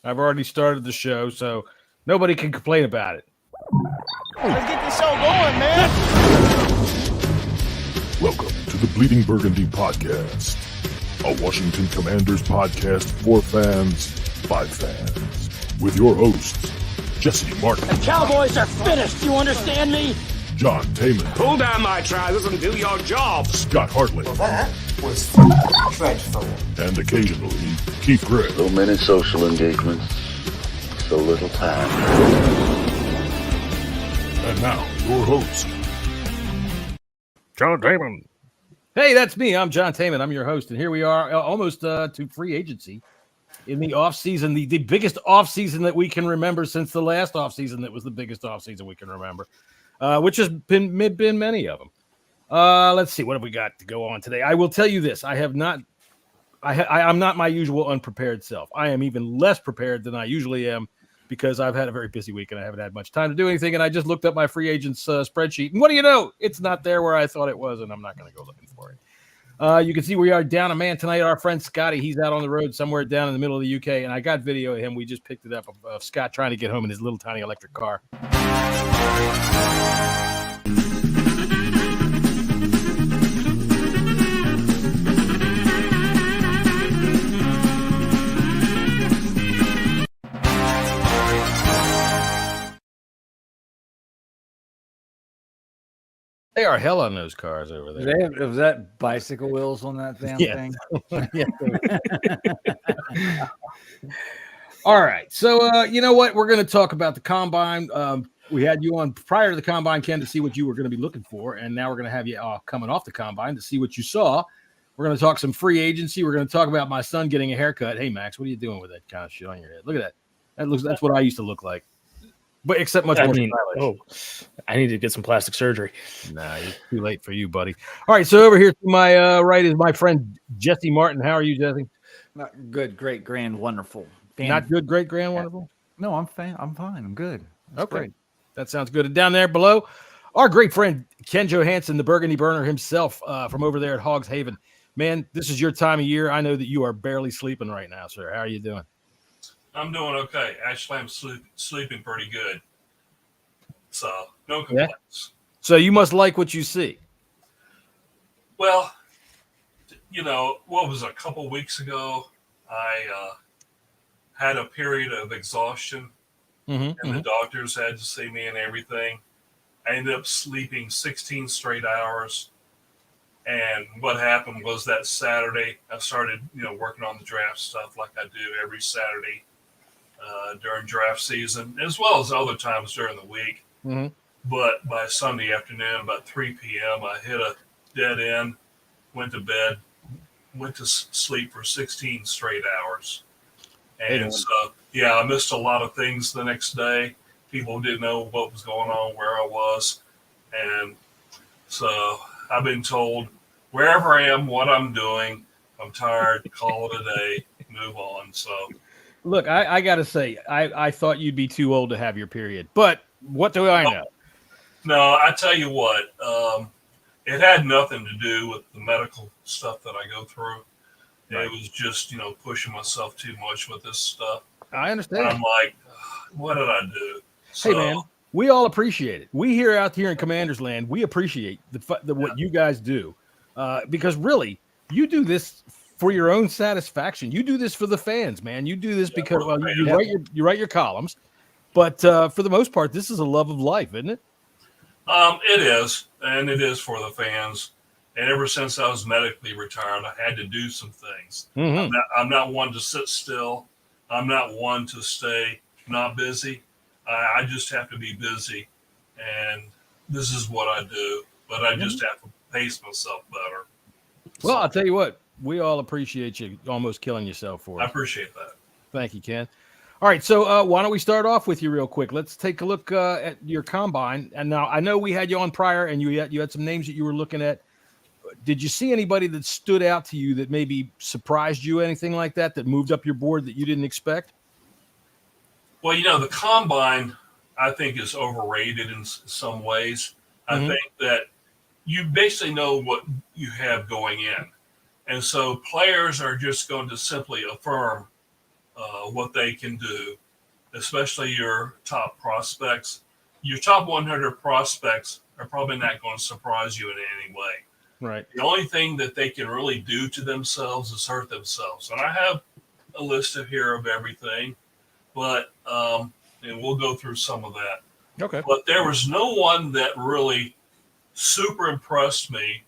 I've already started the show, so nobody can complain about it. Let's get this show going, man. Welcome to the Bleeding Burgundy Podcast, a Washington Commanders podcast for fans by fans, with your hosts, Jesse Martin. The Cowboys are finished, you understand me? John Taman. Pull down my trousers and do your job. Scott Hartley. Well, that was dreadful. And occasionally, Keith Gregg. So many social engagements, so little time. And now, your host, John Taman. Hey, that's me. I'm John Taman. I'm your host, and here we are almost to free agency in the offseason, the biggest offseason that we can remember since the last offseason that was the biggest offseason we can remember, which has been many of them. Let's see. What have we got to go on today? I will tell you this. I'm not my usual unprepared self. I am even less prepared than I usually am because I've had a very busy week and I haven't had much time to do anything. And I just looked up my free agents spreadsheet. And what do you know? It's not there where I thought it was, and I'm not going to go looking for it. You can see we are down a man tonight. Our friend Scotty, he's out on the road somewhere down in the middle of the UK. And I got video of him. We just picked it up of Scott trying to get home in his little tiny electric car. They are hell on those cars over there. Was that bicycle wheels on that damn thing? Yeah. All right. So, you know what? We're going to talk about the Combine. We had you on prior to the Combine, Ken, to see what you were going to be looking for. And now we're going to have you coming off the Combine to see what you saw. We're going to talk some free agency. We're going to talk about my son getting a haircut. Hey, Max, what are you doing with that kind of shit on your head? Look at that. That's what I used to look like. But except much more stylish. I need to get some plastic surgery. Nah, it's too late for you, buddy. All right, so over here to my right is my friend Jesse Martin. How are you, Jesse? Not good, great, grand, wonderful. Not good, great, grand, wonderful? No, I'm fine. I'm good. That's okay. Great. That sounds good. And down there below, our great friend Ken Johannsen, the Burgundy Burner himself from over there at Hogs Haven. Man, this is your time of year. I know that you are barely sleeping right now, sir. How are you doing? I'm doing okay. Actually, I'm sleeping pretty good. So, no complaints. Yeah. So you must like what you see. Well, what was a couple weeks ago, I had a period of exhaustion, and the doctors had to see me and everything. I ended up sleeping 16 straight hours. And what happened was that Saturday, I started, working on the draft stuff like I do every Saturday during draft season, as well as other times during the week. Mm-hmm. But by Sunday afternoon, about 3 p.m., I hit a dead end, went to bed, went to sleep for 16 straight hours. And so, I missed a lot of things the next day. People didn't know what was going on, where I was. And so I've been told, wherever I am, what I'm doing, I'm tired, call it a day, move on. So, look, I got to say, I thought you'd be too old to have your period. But what do I know? No, I tell you what, it had nothing to do with the medical stuff that I go through. Right. It was just, pushing myself too much with this stuff. I understand. I'm like, what did I do? So, hey, man, we all appreciate it. We out here in Commanders Land, we appreciate what you guys do because really, you do this for your own satisfaction. You do this for the fans, man. You do this because you write your columns. But for the most part, this is a love of life, isn't it? It is, and it is for the fans. And ever since I was medically retired, I had to do some things. Mm-hmm. I'm not one to sit still. I'm not one to stay not busy. I just have to be busy, and this is what I do. But I just have to pace myself better. Well, I'll tell you what. We all appreciate you almost killing yourself for it. I appreciate that. Thank you, Ken. All right, so why don't we start off with you real quick? Let's take a look at your Combine. And now I know we had you on prior, and you had some names that you were looking at. Did you see anybody that stood out to you that maybe surprised you, anything like that moved up your board that you didn't expect? Well, the Combine, I think, is overrated in some ways. I think that you basically know what you have going in. And so players are just going to simply affirm what they can do, especially your top prospects. Your top 100 prospects are probably not going to surprise you in any way. Right. The only thing that they can really do to themselves is hurt themselves. And I have a list here of everything, but and we'll go through some of that. Okay. But there was no one that really super impressed me,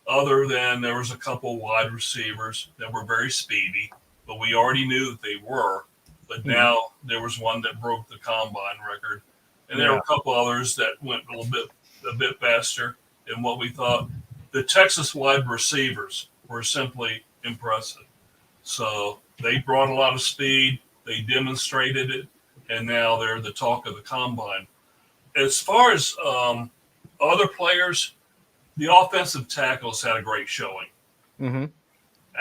other than there was a couple wide receivers that were very speedy, but we already knew that they were. But now there was one that broke the combine record, and there were a couple others that went a bit faster than what we thought. The Texas wide receivers were simply impressive. So they brought a lot of speed, they demonstrated it, and now they're the talk of the combine. As far as other players, the offensive tackles had a great showing. Mm-hmm.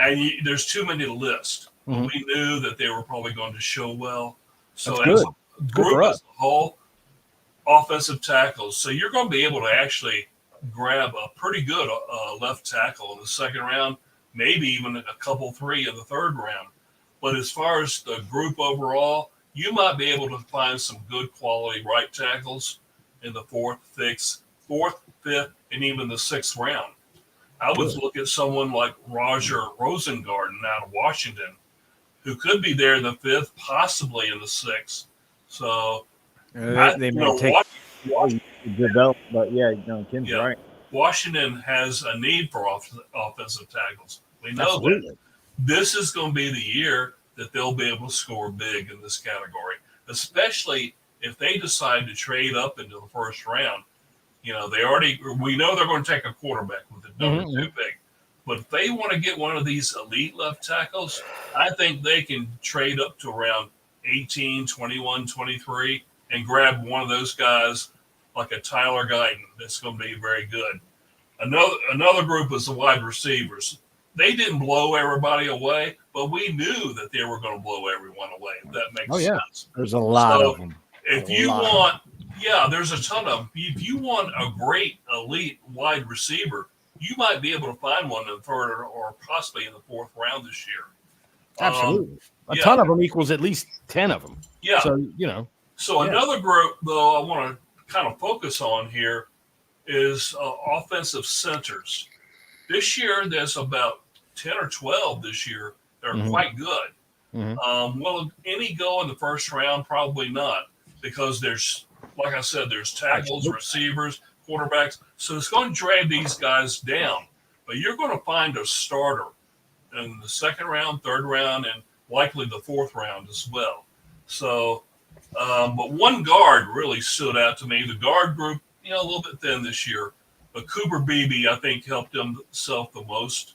And there's too many to list. Mm-hmm. We knew that they were probably going to show well. So That's as a group as a whole, offensive tackles. So you're going to be able to actually grab a pretty good left tackle in the second round, maybe even a couple three in the third round. But as far as the group overall, you might be able to find some good quality right tackles in the fourth, fifth, and even the sixth round. I would look at someone like Roger Rosengarten out of Washington, who could be there in the fifth, possibly in the sixth. So they may take develop, but Ken's right. Washington has a need for offensive tackles. We know that. This is going to be the year that they'll be able to score big in this category, especially if they decide to trade up into the first round. We know they're going to take a quarterback with the number too big. But if they want to get one of these elite left tackles, I think they can trade up to around 18, 21, 23 and grab one of those guys like a Tyler Guyton that's going to be very good. Another group is the wide receivers. They didn't blow everybody away, but we knew that they were going to blow everyone away, if that makes sense. There's a lot of them. If you there's a ton of them. If you want a great elite wide receiver, you might be able to find one in the third or possibly in the fourth round this year. Absolutely. A ton of them equals at least 10 of them. Yeah. So, another group, though, I want to kind of focus on here is offensive centers. This year, there's about 10 or 12 this year that are quite good. Mm-hmm. Will any go in the first round? Probably not, because there's, like I said, there's tackles, receivers, quarterbacks. So it's going to drag these guys down. But you're going to find a starter in the second round, third round, and likely the fourth round as well. So, but one guard really stood out to me. The guard group, a little bit thin this year. But Cooper Beebe, I think, helped himself the most.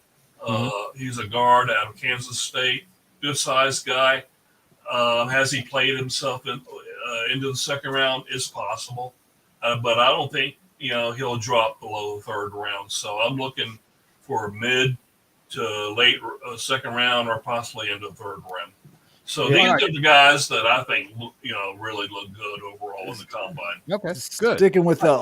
He's a guard out of Kansas State, good-sized guy. Has he played himself into the second round? It's possible. But I don't think, he'll drop below the third round. So I'm looking for mid to late second round or possibly into the third round. So these are the guys that I think, really look good overall in the combine. Okay, good. Sticking with the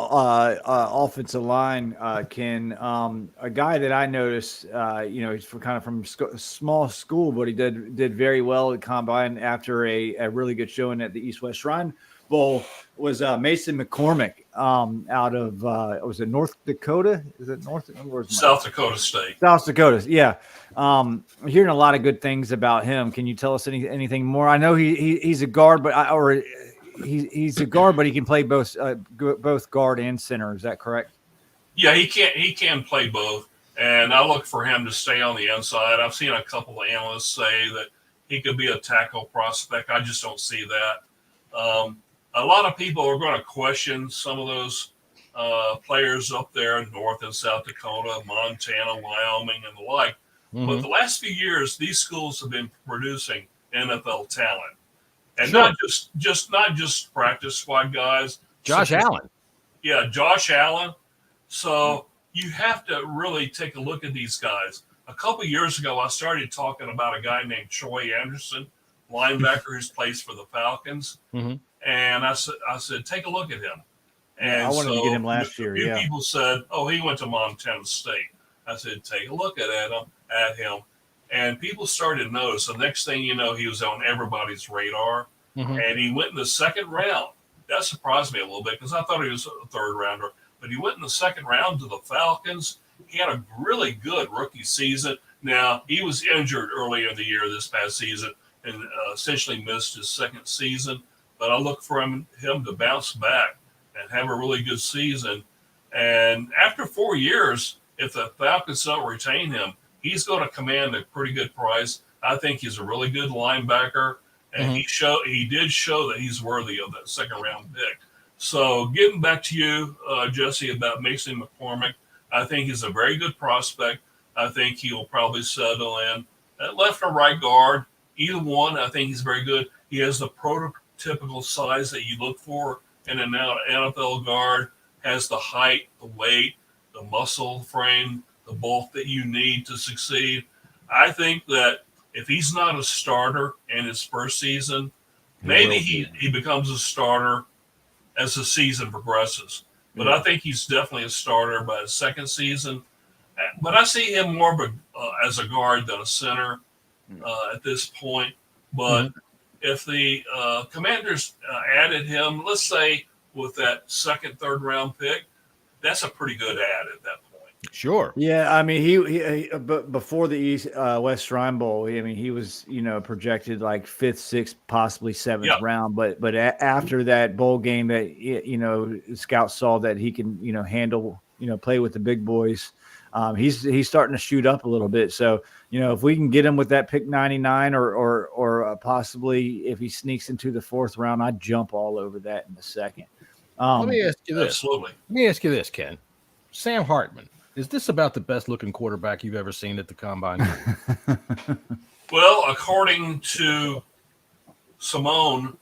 offensive line, Ken, a guy that I noticed, he's from small school, but he did very well at combine after a really good showing at the East-West Shrine Bowl, was Mason McCormick out of was it North Dakota? Is it South Dakota State? South Dakota, yeah. I'm hearing a lot of good things about him. Can you tell us anything more? I know he's a guard, but he's a guard, but he can play both guard and center. Is that correct? Yeah, he can play both, and I look for him to stay on the inside. I've seen a couple of analysts say that he could be a tackle prospect. I just don't see that. A lot of people are going to question some of those players up there in North and South Dakota, Montana, Wyoming, and the like. Mm-hmm. But the last few years, these schools have been producing NFL talent, and not just practice squad guys. Josh Allen. Yeah, Josh Allen. So you have to really take a look at these guys. A couple of years ago, I started talking about a guy named Troy Anderson, linebacker who's plays for the Falcons. Mm-hmm. And I said, take a look at him. And I wanted to get him last year. A few people said, he went to Montana State. I said, take a look at him. and people started to notice. The next thing you know, he was on everybody's radar, and he went in the second round. That surprised me a little bit because I thought he was a third rounder, but he went in the second round to the Falcons. He had a really good rookie season. Now, he was injured earlier in the year this past season and essentially missed his second season, but I look for him to bounce back and have a really good season. And after 4 years, if the Falcons don't retain him, he's going to command a pretty good price. I think he's a really good linebacker, and he did show that he's worthy of that second-round pick. So getting back to you, Jesse, about Mason McCormick, I think he's a very good prospect. I think he'll probably settle in at left or right guard. Either one, I think he's very good. He has the prototypical size that you look for in an NFL guard, has the height, the weight, the muscle frame, the bulk that you need to succeed. I think that if he's not a starter in his first season, maybe he becomes a starter as the season progresses. But I think he's definitely a starter by his second season. But I see him more of as a guard than a center at this point. But if the Commanders added him, let's say with that second, third round pick, that's a pretty good add at that point. Sure. Yeah, I mean, he but before the West Shrine Bowl, I mean, he was projected like 5th, 6th, possibly 7th round. But after that bowl game, that scouts saw that he can handle play with the big boys. He's starting to shoot up a little bit. So if we can get him with that pick 99 or possibly if he sneaks into the 4th round, I'd jump all over that in a second. Let me ask you this. Absolutely. Let me ask you this, Ken. Sam Hartman. Is this about the best looking quarterback you've ever seen at the combine? Well, according to Simone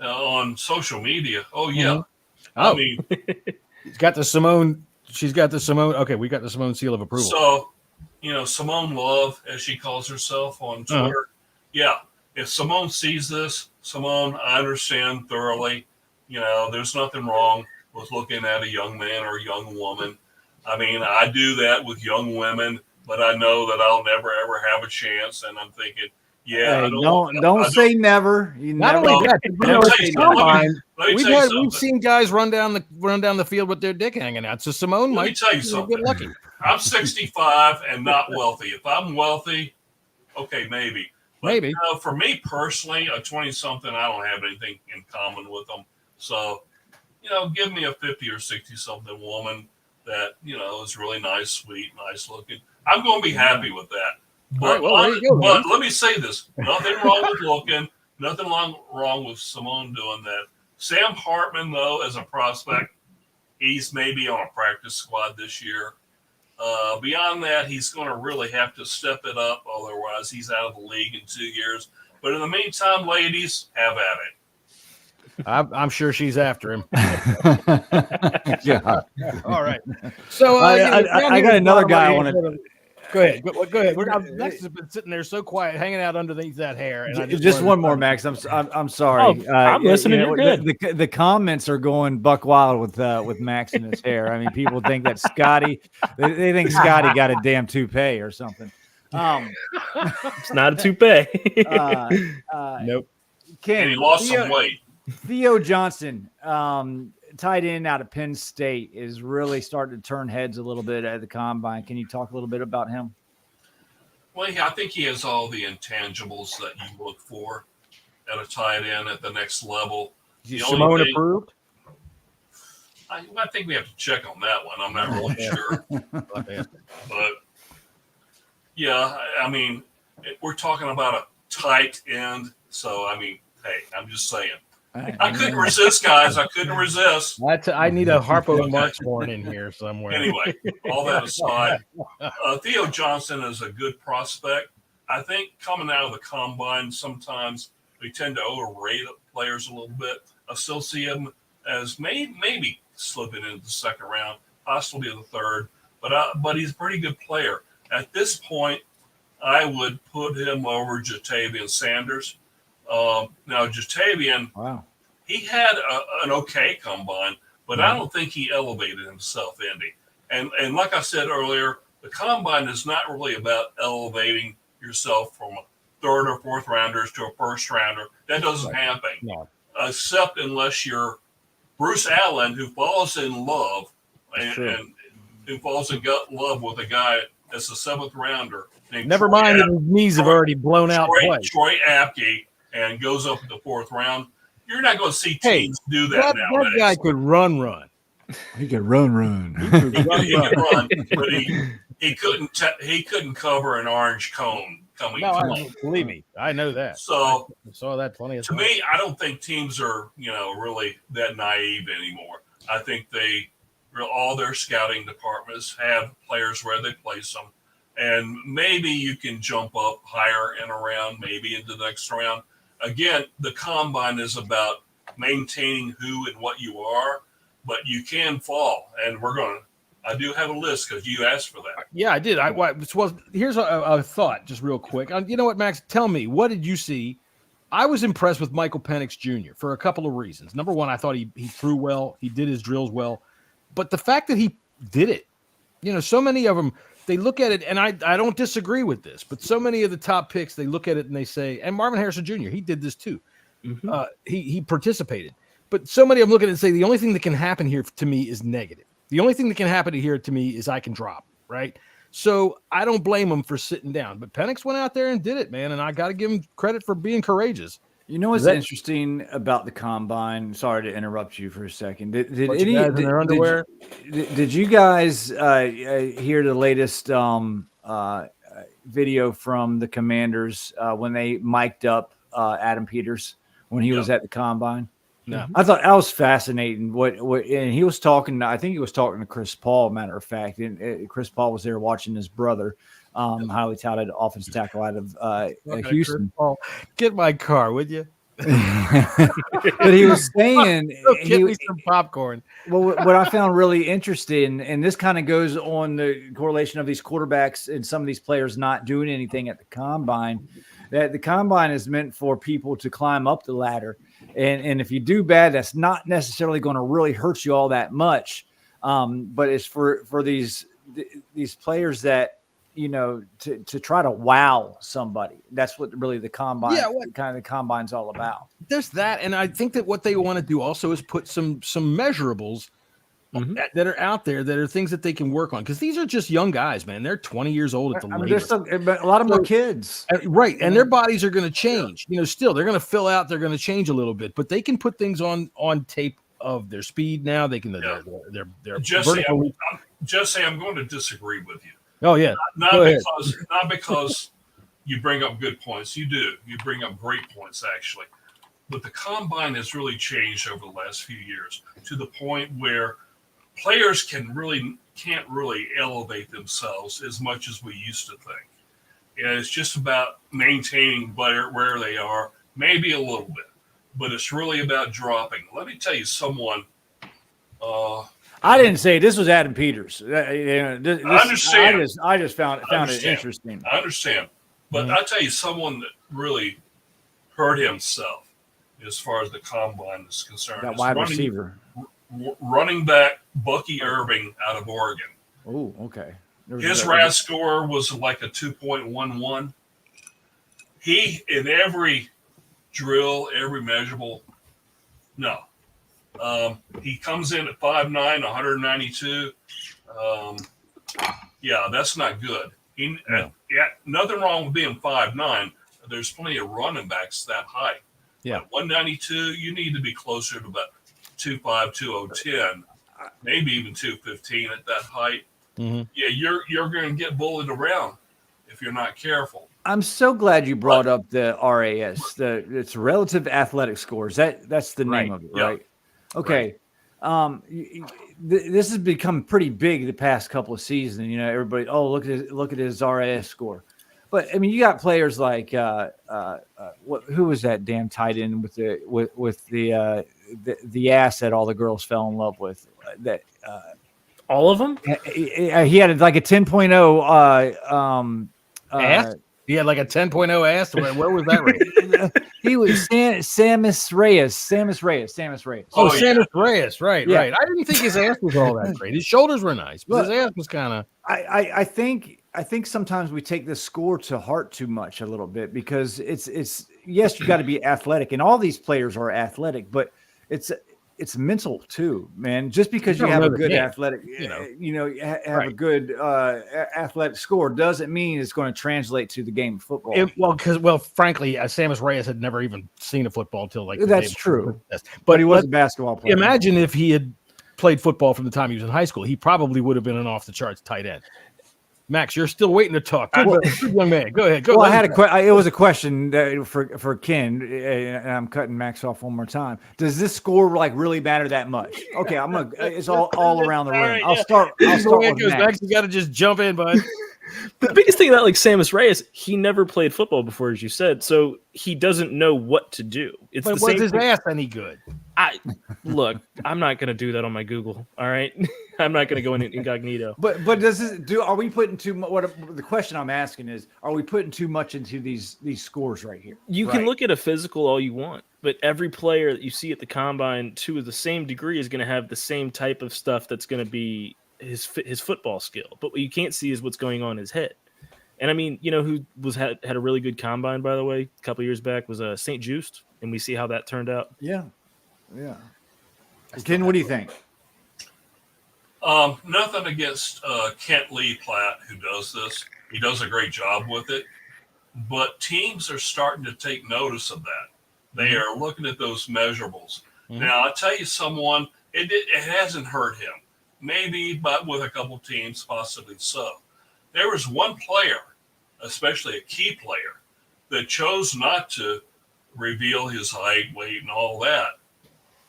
on social media, I mean, she's got the Simone. Okay, we got the Simone seal of approval. So, Simone Love, as she calls herself on Twitter. Yeah, if Simone sees this, Simone, I understand thoroughly. There's nothing wrong with looking at a young man or a young woman. I mean, I do that with young women, but I know that I'll never ever have a chance. And I'm thinking, don't say never. Not only that, we've seen guys run down the field with their dick hanging out. So Simone Let me tell you something. Get lucky. I'm 65 and not wealthy. If I'm wealthy, okay, maybe. But, maybe. For me personally, a 20-something, I don't have anything in common with them. So, give me a 50 or 60-something woman that, is really nice, sweet, nice looking. I'm going to be happy with that. But, but let me say this. Nothing wrong with looking. Nothing wrong with Simone doing that. Sam Hartman, though, as a prospect, he's maybe on a practice squad this year. Beyond that, he's going to really have to step it up. Otherwise, he's out of the league in 2 years. But in the meantime, ladies, have at it. I'm sure she's after him. Yeah. All right. So I got another guy I want to. Go ahead. Go ahead. Max has been sitting there so quiet, hanging out underneath that hair. And just one more, Max. I'm sorry. I'm listening. You're good. The comments are going buck wild with Max and his hair. I mean, people think that Scotty. They think Scotty got a damn toupee or something. It's not a toupee. Nope. Ken, and he lost some weight. Theo Johnson, tight end out of Penn State, is really starting to turn heads a little bit at the combine. Can you talk a little bit about him? Well, I think he has all the intangibles that you look for at a tight end at the next level. Is Simone approved? I think we have to check on that one. I'm not really sure. But, yeah, I mean, we're talking about a tight end. So, I mean, hey, I'm just saying. I couldn't resist, guys. I couldn't resist. I need a Harpo Marksborn in here somewhere. Anyway, all that aside, Theo Johnson is a good prospect. I think coming out of the combine, sometimes we tend to overrate players a little bit. I still see him as maybe slipping into the second round, possibly the third. But he's a pretty good player. At this point, I would put him over Jatavian Sanders. Now, Jatavian, wow, he had an okay combine, but I don't think he elevated himself, Andy. And like I said earlier, The combine is not really about elevating yourself from a third or fourth rounders to a first rounder. That doesn't happen. No. Except unless you're Bruce Allen, who falls in love and who falls in love with a guy that's a seventh rounder. Never mind that his knees have already blown out twice. Troy Apke, and goes up in the fourth round. You're not going to see teams do that nowadays. That guy could run. He could run. He could run, but he couldn't cover an orange cone coming. No, believe me, I know that. So I saw that plenty of times. To me, I don't think teams are really that naive anymore. I think all their scouting departments have players where they place them, and maybe you can jump up higher in a round, maybe into the next round. Again, the combine is about maintaining who and what you are, but you can fall, and I do have a list because you asked for that. Yeah, I did. Here's a thought, just real quick. You know what, Max? Tell me, what did you see? I was impressed with Michael Penix Jr. for a couple of reasons. Number one, I thought he threw well. He did his drills well. But the fact that he did it, so many of them, they look at it, and I don't disagree with this, but so many of the top picks, they look at it and they say, and Marvin Harrison Jr., he did this too. Mm-hmm. He participated. But so many of them look at it and say, the only thing that can happen here to me is negative. The only thing that can happen here to me is I can drop, right? So I don't blame him for sitting down. But Penix went out there and did it, man, and I got to give him credit for being courageous. You know what's interesting about the combine? Sorry to interrupt you for a second. Did you guys hear the latest video from the Commanders when they mic'd up Adam Peters when he was at the combine? No, I thought that was fascinating. And he was talking. I think he was talking to Chris Paul. Matter of fact, and Chris Paul was there watching his brother. Highly touted offensive tackle out of Houston. Get my car, would you? But he was saying, "Get me some popcorn." Well, what I found really interesting, and this kind of goes on the correlation of these quarterbacks and some of these players not doing anything at the combine, that the combine is meant for people to climb up the ladder, and if you do bad, that's not necessarily going to really hurt you all that much, but it's for these players that. To try to wow somebody. That's what really the combine, the combine's all about. There's that, and I think that what they want to do also is put some measurables that are out there that are things that they can work on, because these are just young guys, man. They're 20 years old at the latest. A lot of them are kids, right? And their bodies are going to change. Still they're going to fill out. They're going to change a little bit, but they can put things on tape of their speed now. They can. They're Jesse, I'm going to disagree with you. Oh yeah, not because you bring up good points. You do. You bring up great points actually, but the combine has really changed over the last few years to the point where players can't really elevate themselves as much as we used to think. And it's just about maintaining where they are, maybe a little bit, but it's really about dropping. Let me tell you, someone. I didn't say this was Adam Peters. I understand. I just found it interesting. I understand. But I'll tell you, someone that really hurt himself as far as the combine is concerned. That wide receiver. Running back Bucky Irving out of Oregon. Oh, okay. His RAS score was like a 2.11. He, in every drill, every measurable, no. He comes in at 5'9", 192. That's not good. Nothing wrong with being 5'9". There's plenty of running backs that height. Yeah, 192. You need to be closer to about 2.5, 2.010, maybe even 2.15 at that height. Mm-hmm. Yeah, you're going to get bullied around if you're not careful. I'm so glad you brought up the RAS. It's relative athletic scores. That's the name of it, right? Okay. Right. This has become pretty big the past couple of seasons. Everybody, look at his RAS score. But I mean, you got players like who was that damn tight end with the ass that all the girls fell in love with? That all of them. He had like a 10.0 ass. He had like a 10.0 ass. Where was that rated? He was Samus Reyes. Oh, Samus Reyes. Right. I didn't think his ass was all that great. His shoulders were nice, but his ass was kind of. I think sometimes we take the score to heart too much a little bit because it's yes, you got to be athletic, and all these players are athletic, but it's mental too, man. Just because you have a good athletic, have a good athletic score doesn't mean it's going to translate to the game of football. Frankly, Samus Reyes had never even seen a football until like that's true. But he was a basketball player. Imagine if he had played football from the time he was in high school, he probably would have been an off the charts tight end. Max, you're still waiting to talk. Good young man. Go ahead. I had it was a question for Ken, and I'm cutting Max off one more time. Does this score like really matter that much? Okay, it's all around the room. Right, I'll start with Max. You got to just jump in, bud. The biggest thing about like Samus Reyes, he never played football before, as you said, so he doesn't know what to do. But was his ass any good? Look, I'm not going to do that on my Google. All right, I'm not going to go in incognito. But does this do? Are we putting too much? The question I'm asking is, are we putting too much into these scores right here? You can look at a physical all you want, but every player that you see at the combine, to the same degree, is going to have the same type of stuff that's going to be his football skill. But what you can't see is what's going on in his head. And I mean, who had a really good combine, by the way, a couple years back was St. Just, and we see how that turned out. Yeah. Ken, what do you think? Nothing against Kent Lee Platt, who does this. He does a great job with it. But teams are starting to take notice of that. They are looking at those measurables. Mm-hmm. Now, I'll tell you someone, it hasn't hurt him. Maybe, but with a couple teams, possibly so. There was one player, especially a key player, that chose not to reveal his height, weight, and all that.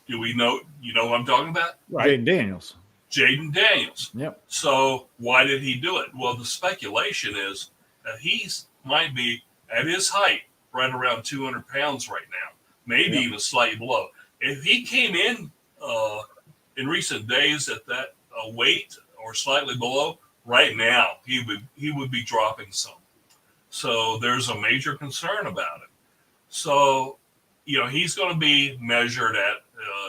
Do we know? You know what I'm talking about? Right. Jaden Daniels. Yep. So why did he do it? Well, the speculation is that he might be at his height, right around 200 pounds right now, maybe even slightly below. If he came in recent days at that weight or slightly below, right now he would be dropping some. So there's a major concern about it. So, he's going to be measured at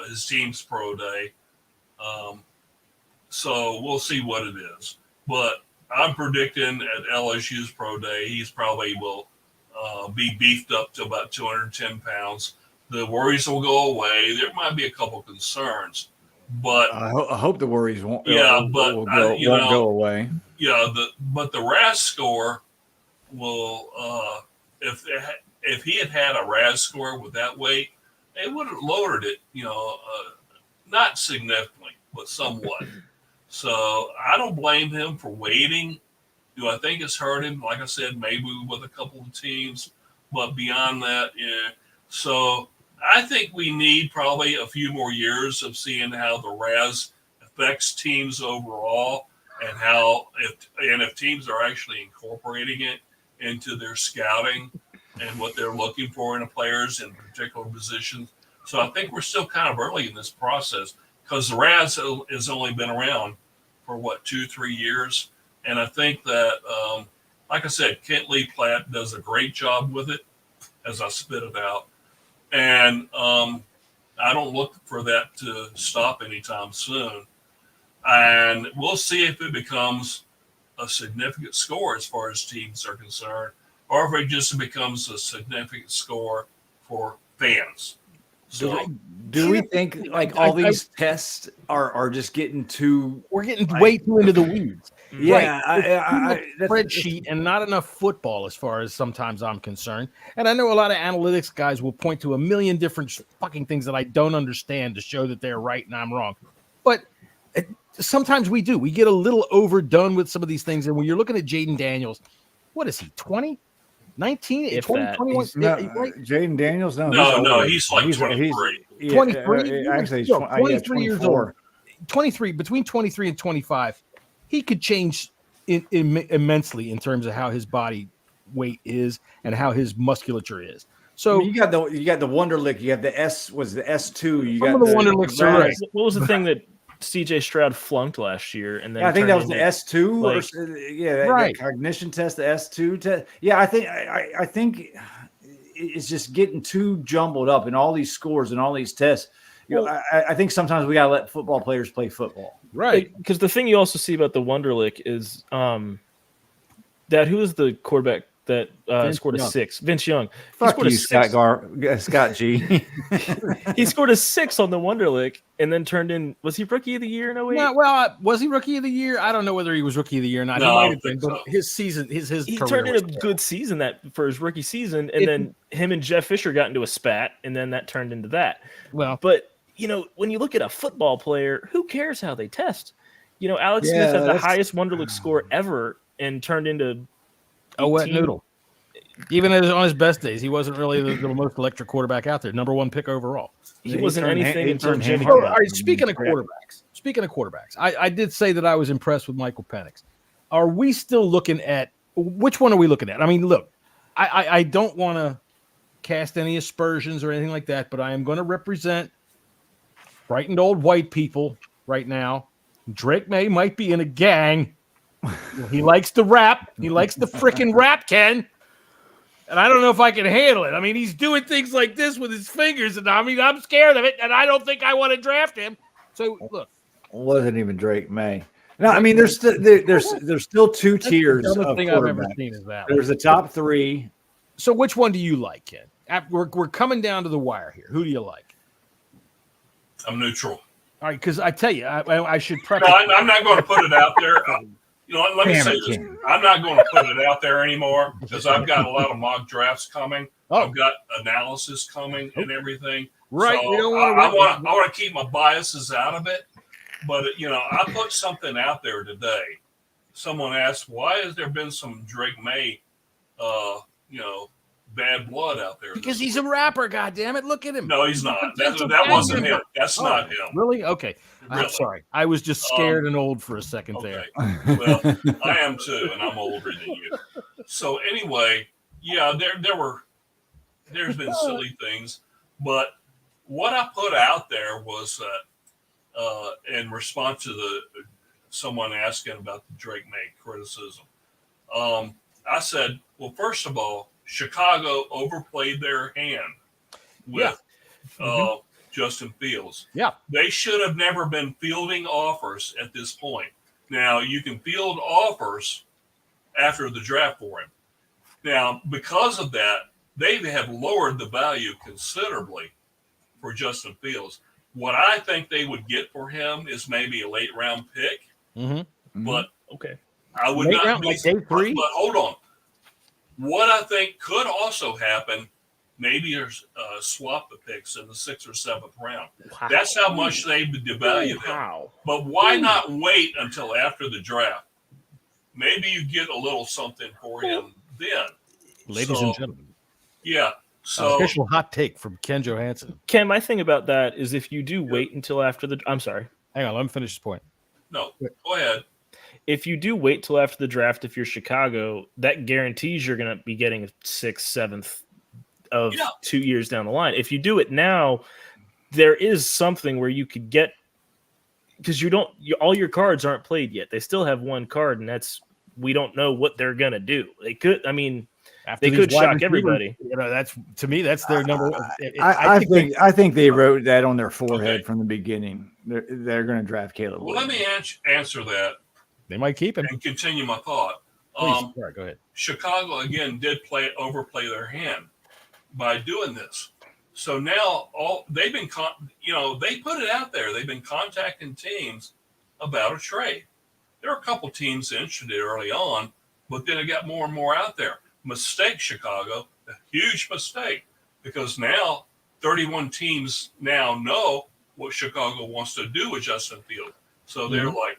his team's pro day. So we'll see what it is. But I'm predicting at LSU's pro day, he's probably will be beefed up to about 210 pounds. The worries will go away. There might be a couple concerns, but I hope the worries won't. Won't go away. Yeah, but the RAS score will. If he had a RAS score with that weight, it would have lowered it. Not significantly, but somewhat. So I don't blame him for waiting. Do I think it's hurt him? Like I said, maybe with a couple of teams, but beyond that, yeah. So I think we need probably a few more years of seeing how the RAS affects teams overall, and if teams are actually incorporating it into their scouting and what they're looking for in players in particular positions. So I think we're still kind of early in this process because the RAS has only been around for 2-3 years. And I think that, like I said, Kent Lee Platt does a great job with it as I spit it out. And I don't look for that to stop anytime soon. And we'll see if it becomes a significant score as far as teams are concerned, or if it just becomes a significant score for fans. So, do we think like all these tests are just getting too? We're getting way too into the weeds. Yeah, right. Spreadsheet and not enough football as far as sometimes I'm concerned. And I know a lot of analytics guys will point to a million different fucking things that I don't understand to show that they're right and I'm wrong. But sometimes we do. We get a little overdone with some of these things. And when you're looking at Jaden Daniels, what is he, 20? 19? 20, 21? Jaden Daniels? No, he's like 23. 23? Actually, he's 23 years old. 23, between 23 and 25. He could change immensely in terms of how his body weight is and how his musculature is. So you got the Wonderlic, you have the S2, you got the Wonderlics. What was the thing that C.J. Stroud flunked last year, and then I think that was the into, S2, right. that cognition test, the S2 test. Yeah, I think it's just getting too jumbled up in all these scores and all these tests. I think sometimes we gotta let football players play football, right? Because the thing you also see about the Wonderlic is that who is the quarterback that scored Young. a 6? Vince Young. Fuck you, Scott G. He scored a 6 on the Wonderlic and then turned in. Was he rookie of the year in 08? No, well, was he rookie of the year? I don't know whether he was rookie of the year or not. No, he I might don't have been, think but so. his season, his he career turned in was a terrible. good season that for his rookie season, and then him and Jeff Fisher got into a spat, and then that turned into that. Well, but when you look at a football player, who cares how they test? Alex Smith had the highest Wonderlic score ever and turned into a wet noodle. Even on his best days, he wasn't really the most electric quarterback out there. Number 1 pick overall. He wasn't anything until Jimmy. All right, speaking of quarterbacks, I did say that I was impressed with Michael Penix. Are we still looking at which one are we looking at? I mean, look, I don't want to cast any aspersions or anything like that, but I am going to represent frightened old white people right now. Drake May might be in a gang. He likes to rap. He likes the frickin' rap, Ken. And I don't know if I can handle it. I mean, he's doing things like this with his fingers, and I'm scared of it, and I don't think I want to draft him. So look, wasn't even Drake May. No, I mean there's still 2 tiers of thing I've ever quarterbacks. seen is that There's the top 3. So which one do you like, Ken? We're coming down to the wire here. Who do you like? I'm neutral. All right, because I tell you, I should prep. No, I'm not going to put it out there. Let me say this. I'm not going to put it out there anymore because I've got a lot of mock drafts coming. I've got analysis coming and everything. Right. So we don't I want to keep my biases out of it. But, I put something out there today. Someone asked, why has there been some Drake May, bad blood out there? Because he's a rapper, goddammit. Look at him. No, he's not. That wasn't him. That's not him. Really? Okay. Really? I'm sorry. I was just scared and old for a second there. Well, I am too, and I'm older than you. So anyway, yeah, there's been silly things, but what I put out there was in response to someone asking about the Drake May criticism. I said, well, first of all, Chicago overplayed their hand with Justin Fields. Yeah. They should have never been fielding offers at this point. Now, you can field offers after the draft for him. Now, because of that, they have lowered the value considerably for Justin Fields. What I think they would get for him is maybe a late round pick. But I would late not round, be like day 3? But hold on. What I think could also happen, maybe there's swap the picks in the 6th or 7th round. Wow. That's how much they devalue him. But why not wait until after the draft? Maybe you get a little something for him then. Ladies and gentlemen. Yeah. So official hot take from Ken Johannsen. Ken, my thing about that is if you do wait until after the – I'm sorry. Hang on. Let me finish this point. No, go ahead. If you do wait till after the draft, if you're Chicago, that guarantees you're going to be getting a 6th, 7th of 2 years down the line. If you do it now, there is something where you could get – because all your cards aren't played yet. They still have one card, and that's – we don't know what they're going to do. They could – I mean – they could shock everybody. That's to me. That's their number. I think they wrote that on their forehead from the beginning. They're going to draft Caleb. Well, let me answer that. They might keep him and continue my thought. Please, all right, go ahead. Chicago again did overplay their hand by doing this. So now they've been they put it out there. They've been contacting teams about a trade. There are a couple teams interested early on, but then it got more and more out there. Mistake, Chicago, a huge mistake, because now 31 teams now know what Chicago wants to do with Justin Fields. So they're like,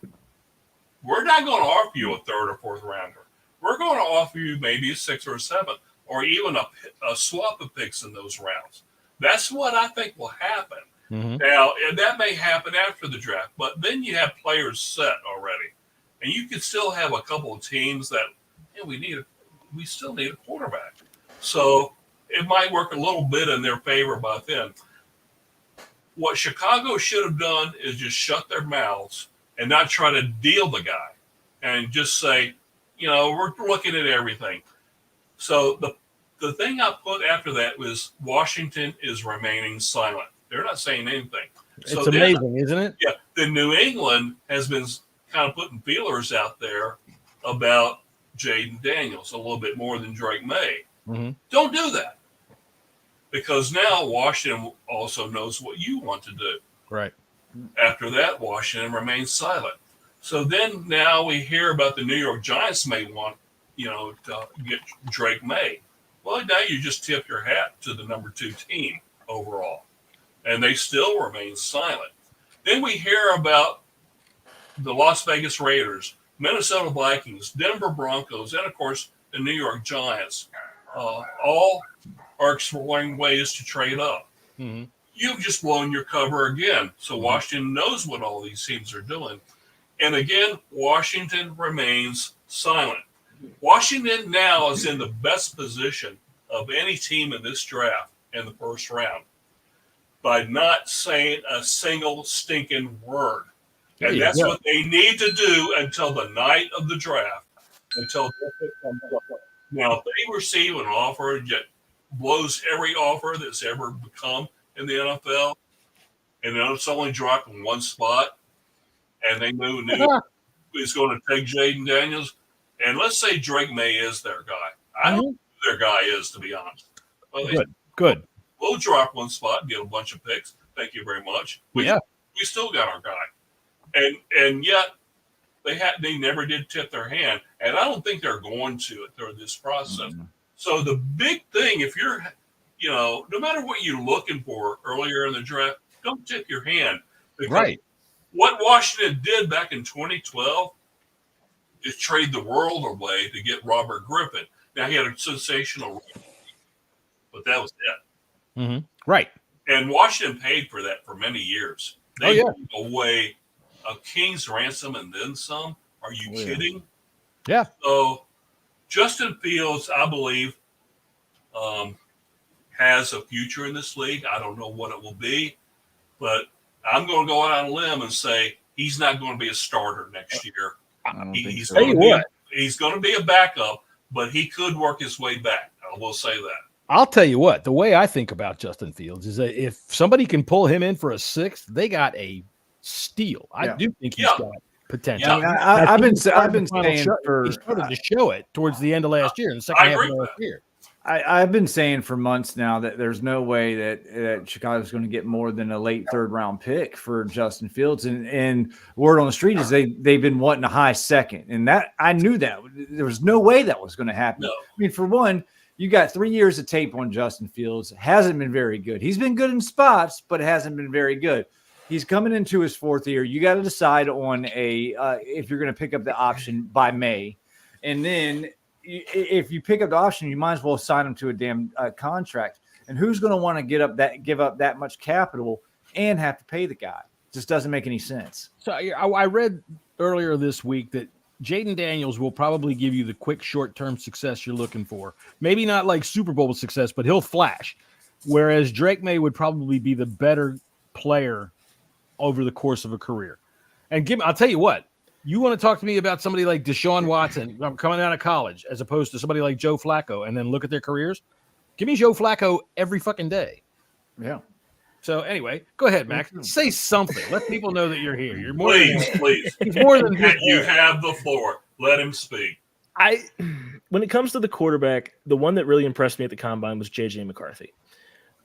we're not going to offer you a 3rd or 4th rounder. We're going to offer you maybe a 6th or a 7th, or even a swap of picks in those rounds. That's what I think will happen. Now, and that may happen after the draft, but then you have players set already. And you could still have a couple of teams that we still need a quarterback. So it might work a little bit in their favor by then. What Chicago should have done is just shut their mouths and not try to deal the guy and just say, we're looking at everything. So the thing I put after that was Washington is remaining silent. They're not saying anything. It's amazing, isn't it? Yeah. Then New England has been kind of putting feelers out there about Jaden Daniels a little bit more than Drake May. Mm-hmm. Don't do that. Because now Washington also knows what you want to do. Right. After that, Washington remains silent. So then now we hear about the New York Giants may want, to get Drake May. Well, now you just tip your hat to the number 2 team overall. And they still remain silent. Then we hear about the Las Vegas Raiders, Minnesota Vikings, Denver Broncos, and, of course, the New York Giants. All are exploring ways to trade up. Mm-hmm. You've just blown your cover again. So Washington knows what all these teams are doing. And again, Washington remains silent. Washington now is in the best position of any team in this draft in the first round by not saying a single stinking word. And that's what they need to do until the night of the draft, until it comes up. Now, if they receive an offer that blows every offer that's ever become in the NFL, and then it's only dropping one spot, and they knew he's going to take Jaden Daniels, and let's say Drake May is their guy. I don't know who their guy is, to be honest. Well, Good. We'll drop one spot and get a bunch of picks. Thank you very much. We still got our guy. And yet they never did tip their hand, and I don't think they're going to through this process. Mm-hmm. So the big thing, if you're, no matter what you're looking for earlier in the draft, don't tip your hand. Because what Washington did back in 2012 is trade the world away to get Robert Griffin. Now, he had a sensational, but that was it. Mm-hmm. Right. And Washington paid for that for many years. They gave away a king's ransom and then some. Are you kidding? Yeah. So Justin Fields, I believe, has a future in this league. I don't know what it will be, but I'm going to go out on a limb and say he's not going to be a starter next year. He's going to be a backup, but he could work his way back. I will say that. I'll tell you what, the way I think about Justin Fields is that if somebody can pull him in for a 6th, they got a steal. I do think he's got potential. Yeah. I've been saying he started to show it towards the end of last year, in the second half of last year. I've been saying for months now that there's no way that Chicago's going to get more than a late 3rd round pick for Justin Fields. And word on the street is they've been wanting a high 2nd. And that I knew that there was no way that was going to happen. No. I mean, for one, you got 3 years of tape on Justin Fields. Hasn't been very good. He's been good in spots, but hasn't been very good. He's coming into his 4th year. You got to decide on if you're going to pick up the option by May. And then if you pick up the option, you might as well sign him to a damn contract. And who's going to want to give up that much capital and have to pay the guy? Just doesn't make any sense. So I read earlier this week that Jaden Daniels will probably give you the quick short-term success you're looking for. Maybe not like Super Bowl success, but he'll flash. Whereas Drake May would probably be the better player over the course of a career. And I'll tell you what, you want to talk to me about somebody like Deshaun Watson coming out of college as opposed to somebody like Joe Flacco and then look at their careers? Give me Joe Flacco every fucking day. Yeah. So anyway, go ahead, Max. Say something. Let people know that you're here. You're more please. He's more than you have the floor. Let him speak. When it comes to the quarterback, the one that really impressed me at the combine was JJ McCarthy.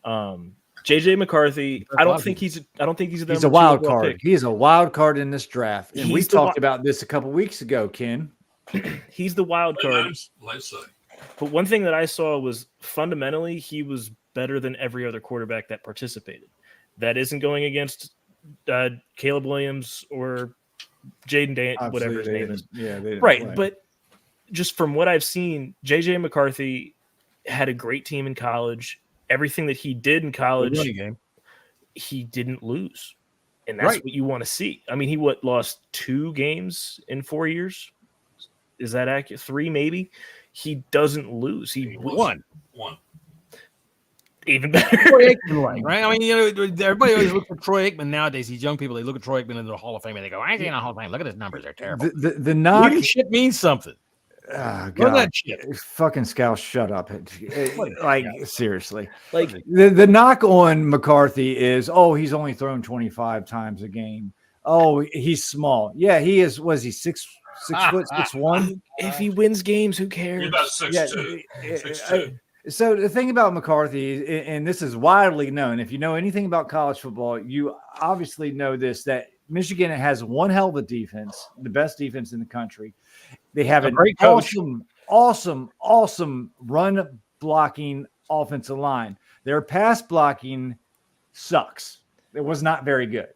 JJ McCarthy, I don't think he's a wild card. Pick. He is a wild card in this draft. And we talked about this a couple weeks ago, Ken. He's the wild card. Let's say. But one thing that I saw was fundamentally he was better than every other quarterback that participated. That isn't going against Caleb Williams or Jaden whatever his name is. Yeah, right. Play. But just from what I've seen, JJ McCarthy had a great team in college. Everything that he did in college, he didn't lose. And that's what you want to see. I mean, he lost 2 games in 4 years? Is that accurate? 3 maybe? He doesn't lose. He won. Even better. Troy Aikman, right? I mean, everybody always looks at Troy Aikman nowadays. These young people, they look at Troy Aikman in the Hall of Fame and they go, "I ain't in the Hall of Fame. Look at his numbers; they're terrible." The knock leadership means something. Oh, God. that shit. Fucking Scouse, shut up. Seriously. Like the knock on McCarthy is, he's only thrown 25 times a game. Oh, he's small. Yeah, he is. Was he 6 foot 6'1"? If he wins games, who cares? He's about 6'2". 6'2". So the thing about McCarthy, and this is widely known, if you know anything about college football, you obviously know this, that Michigan has one hell of a defense, the best defense in the country. They have an awesome run blocking offensive line. Their pass blocking sucks. It was not very good.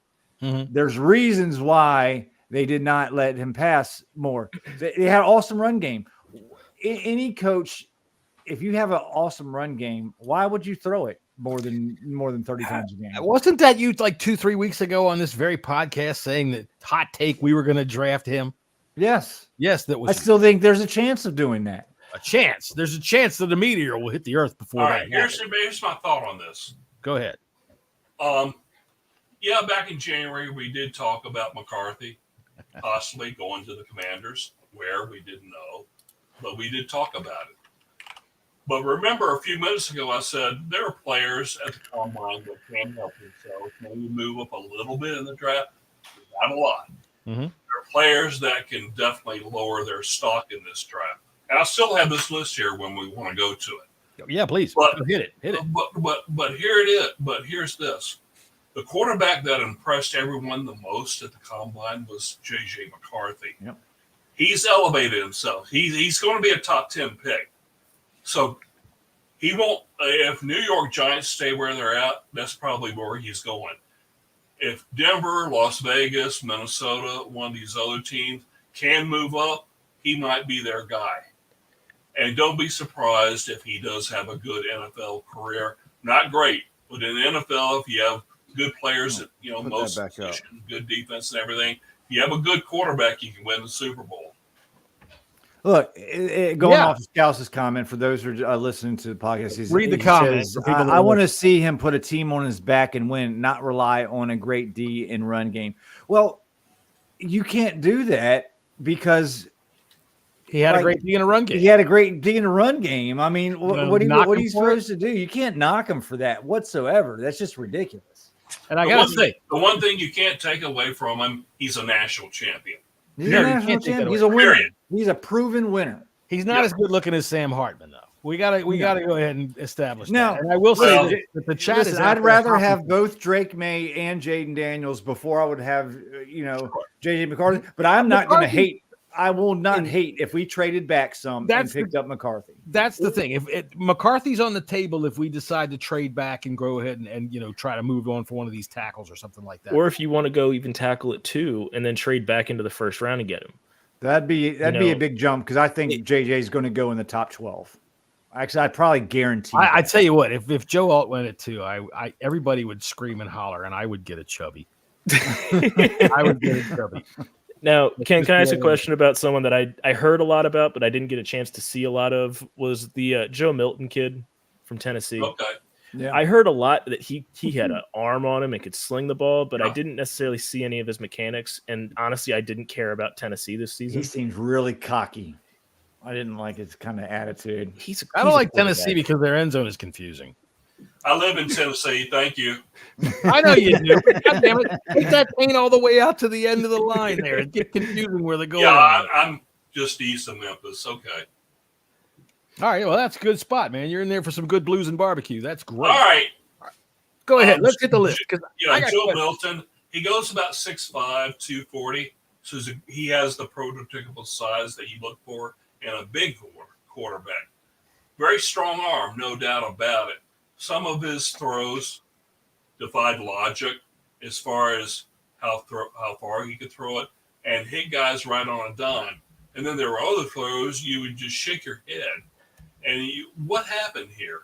Mm-hmm. There's reasons why they did not let him pass more. They had an awesome run game. Any coach, if you have an awesome run game, why would you throw it more than 30 times a game? Wasn't that you like 2-3 weeks ago on this very podcast saying that hot take we were going to draft him? Yes, that was. I still think there's a chance of doing that. A chance. There's a chance that a meteor will hit the Earth before. All right, here's my thought on this. Go ahead. Yeah, back in January we did talk about McCarthy possibly going to the Commanders, where we didn't know, but we did talk about it. But remember, a few minutes ago, I said there are players at the combine that can help themselves, maybe move up a little bit in the draft, not a lot. Mm-hmm. There are players that can definitely lower their stock in this draft. And I still have this list here when we want to go to it. Yeah, please. But hit it. But here it is. But here's this: the quarterback that impressed everyone the most at the combine was J.J. McCarthy. Yep. He's elevated himself. He's going to be a top 10 pick. So he won't. If New York Giants stay where they're at, that's probably where he's going. If Denver, Las Vegas, Minnesota, one of these other teams can move up, he might be their guy. And don't be surprised if he does have a good NFL career. Not great, but in the NFL, if you have good players, most position, good defense and everything, if you have a good quarterback, you can win the Super Bowl. Look, going off of Scouse's comment, for those who are listening to the podcast, read the comments. I want to see him put a team on his back and win, not rely on a great D and run game. Well, you can't do that because he had a great D in a run game. He had a great D in a run game. I mean, what are you supposed to do? You can't knock him for that whatsoever. That's just ridiculous. And I got to say, the one thing you can't take away from him, he's a national champion. He's a national champion. He's a winner. Period. He's a proven winner. He's not as good looking as Sam Hartman, though. We gotta go ahead and establish now, that. And I will say that the chat is. I'd rather have both Drake May and Jaden Daniels before I would have JJ McCarthy. But I'm not going to hate. I will not hate if we traded back some and picked up McCarthy. That's the thing. If McCarthy's on the table, if we decide to trade back and go ahead and try to move on for one of these tackles or something like that, or if you want to go even tackle at 2 and then trade back into the first round and get him, that'd be a big jump because I think JJ is going to go in the top 12. Actually, I'd probably guarantee. I tell you what, if Joe Alt went at 2, I everybody would scream and holler, and I would get a chubby. I would get a chubby. Now, Ken, can I ask a question about someone that I heard a lot about, but I didn't get a chance to see a lot of? Was the Joe Milton kid from Tennessee? Okay. Yeah. I heard a lot that he had an arm on him and could sling the ball, but I didn't necessarily see any of his mechanics. And honestly, I didn't care about Tennessee this season. He seems really cocky. I didn't like his kind of attitude. I don't like Tennessee because their end zone is confusing. I live in Tennessee. Thank you. I know you do. God damn it. Take that paint all the way out to the end of the line there. It gets confusing where they're going. Yeah, I'm just east of Memphis. Okay. All right. Well, that's a good spot, man. You're in there for some good blues and barbecue. That's great. All right. Go ahead. Let's get the list. Joe Milton, he goes about 6'5", 240. So he has the prototypical size that you look for in a big quarterback. Very strong arm, no doubt about it. Some of his throws defied logic as far as how far he could throw it and hit guys right on a dime. And then there were other throws you would just shake your head. And what happened here?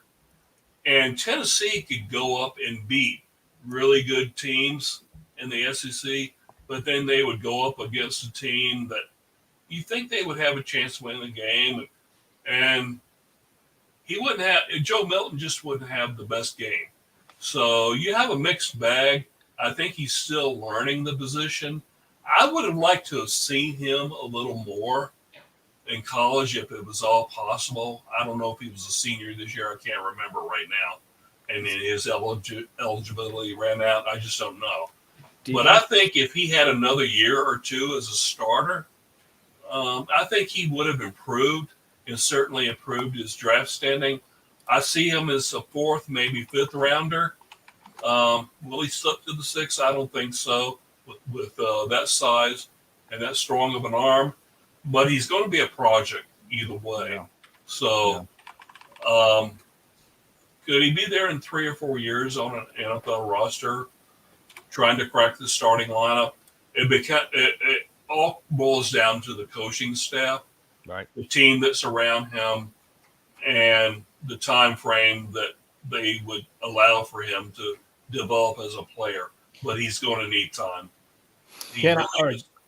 And Tennessee could go up and beat really good teams in the SEC, but then they would go up against a team that you think they would have a chance to win the game. And he wouldn't have Joe Milton just wouldn't have the best game. So you have a mixed bag. I think he's still learning the position. I would have liked to have seen him a little more in college if it was all possible. I don't know if he was a senior this year. I can't remember right now. And then his eligibility ran out. I just don't know. But I think if he had another year or two as a starter, I think he would have improved and certainly improved his draft standing. I see him as a 4th, maybe 5th rounder. Will he slip to the 6th? I don't think so with that size and that strong of an arm. But he's going to be a project either way. Yeah. So could he be there in 3 or 4 years on an NFL roster trying to crack the starting lineup? It all boils down to the coaching staff, right? The team that's around him, and the time frame that they would allow for him to develop as a player. But he's going to need time.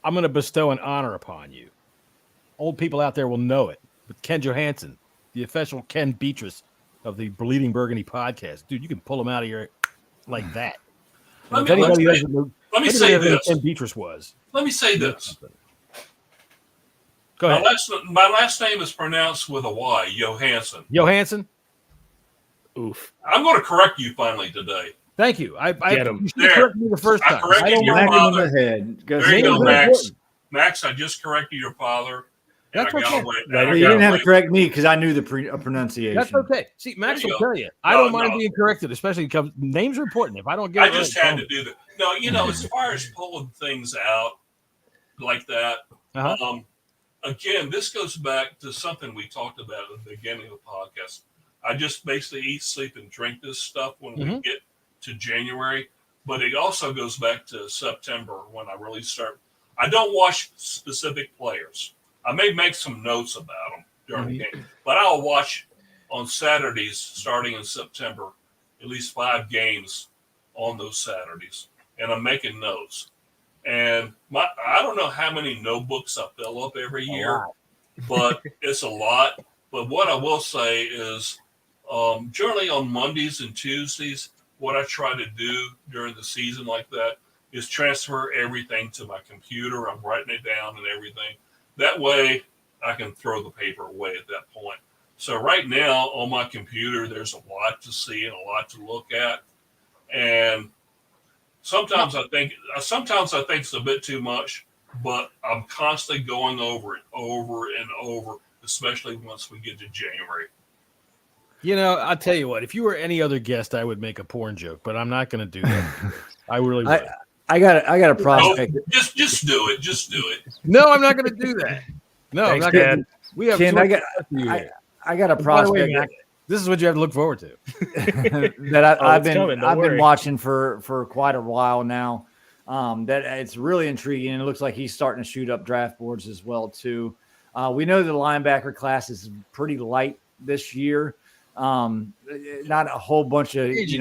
I'm going to bestow an honor upon you. Old people out there will know it. But Ken Johannsen, the official Ken Beatrice of the Bleeding Burgundy podcast. Dude, you can pull him out of here like that. Let me say this. Ken Beatrice was. Let me say this. Go ahead. My last name is pronounced with a Y, Johannsen. Johannsen? Oof. I'm going to correct you finally today. Thank you. You should There. correct me the first time. I corrected your Smack him in father. the head. There you go, Max. Max, I just corrected your father. That's okay. You didn't have to correct me because I knew the pronunciation. That's okay. See, Max will tell you. I No, don't mind being corrected, especially because names are important. If I don't get I it just right, had to do that. No, as far as pulling things out like that, again, this goes back to something we talked about at the beginning of the podcast. I just basically eat, sleep, and drink this stuff when we get to January. But it also goes back to September when I really start. I don't watch specific players. I may make some notes about them during the game, but I'll watch on Saturdays starting in September at least 5 games on those Saturdays, and I'm making notes. And I don't know how many notebooks I fill up every year, but it's a lot. But what I will say is generally on Mondays and Tuesdays, what I try to do during the season like that is transfer everything to my computer. I'm writing it down and everything. That way I can throw the paper away at that point. So right now on my computer, there's a lot to see and a lot to look at. And sometimes I think it's a bit too much, but I'm constantly going over it over and over, especially once we get to January. You know, I'll tell you what, if you were any other guest, I would make a porn joke, but I'm not going to do that. I really would. I got a prospect. No, just do it. Just do it. No, I'm not going to do that. No, Thanks, I'm not going Dad. to. We have Ken, I got a prospect. This is what you have to look forward to. that I've coming, been watching for quite a while now. That it's really intriguing, and it looks like he's starting to shoot up draft boards as well too. We know the linebacker class is pretty light this year. Not a whole bunch of pretty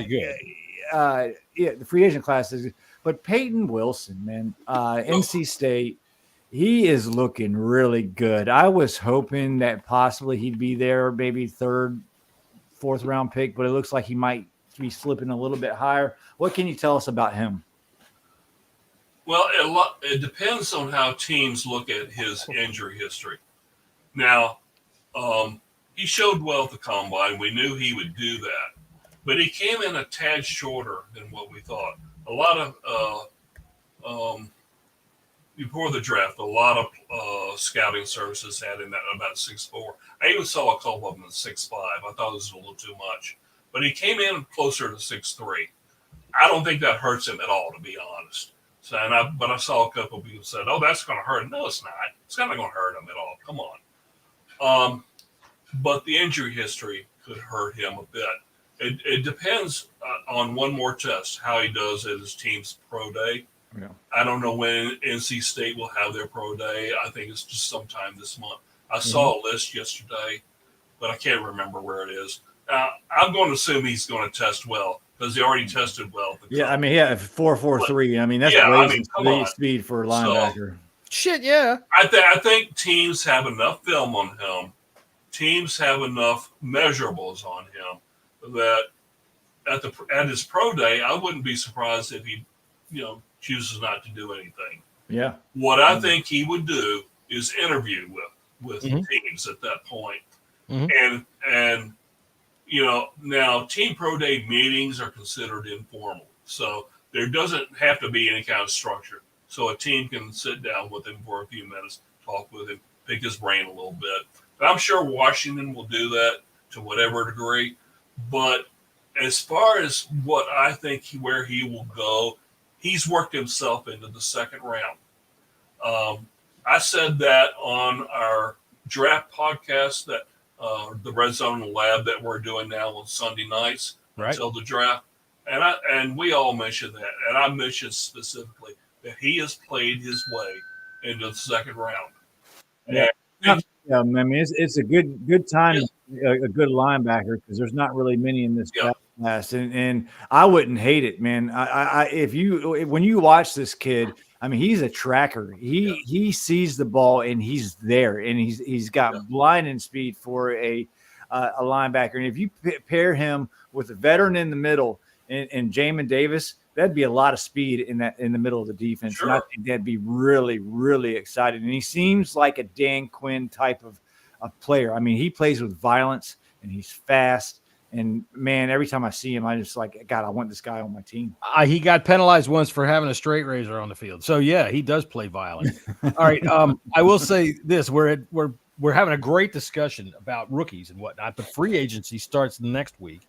good. The free agent class is, but Peyton Wilson, man, NC State, he is looking really good. I was hoping that possibly he'd be there, maybe 3rd, 4th round pick, but it looks like he might be slipping a little bit higher. What can you tell us about him? Well, it depends on how teams look at his injury history. Now, he showed well at the combine. We knew he would do that, but he came in a tad shorter than what we thought. A lot of before the draft, a lot of scouting services had him at about 6'4". I even saw a couple of them at 6'5". I thought it was a little too much, but he came in closer to 6'3". I don't think that hurts him at all, to be honest. So, but I saw a couple of people said, "Oh, that's going to hurt him." No, it's not. It's not going to hurt him at all. Come on. But the injury history could hurt him a bit. It depends on one more test, how he does at his team's pro day. Yeah. I don't know when NC State will have their pro day. I think it's just sometime this month. I saw a list yesterday, but I can't remember where it is. I'm going to assume he's going to test well because he already tested well. Yeah, I mean, 4.43. I mean, that's speed for a linebacker. Shit, yeah. I think teams have enough film on him teams have enough measurables on him that at his pro day, I wouldn't be surprised if he, chooses not to do anything. Yeah. What I think he would do is interview with teams at that point. And now team pro day meetings are considered informal, so there doesn't have to be any kind of structure. So a team can sit down with him for a few minutes, talk with him, pick his brain a little bit. But I'm sure Washington will do that to whatever degree. But as far as what I think where he will go, he's worked himself into the second round. I said that on our draft podcast, that the Red Zone Lab that we're doing now on Sunday nights until the draft, and we all mentioned that, and I mentioned specifically that he has played his way into the second round. Yeah, I mean it's a good time, a good linebacker, because there's not really many in this class, and I wouldn't hate it, man. When you watch this kid, I mean, he's a tracker. He sees the ball and he's there, and he's got blinding speed for a linebacker. And if you pair him with a veteran in the middle and Jamin Davis, that'd be a lot of speed in the middle of the defense. Sure. And I think that'd be really, really exciting. And he seems like a Dan Quinn type of player. I mean, he plays with violence and he's fast. And man, every time I see him, I just like, God, I want this guy on my team. He got penalized once for having a straight razor on the field. So yeah, he does play violent. All right. I will say this: we're having a great discussion about rookies and whatnot. The free agency starts next week.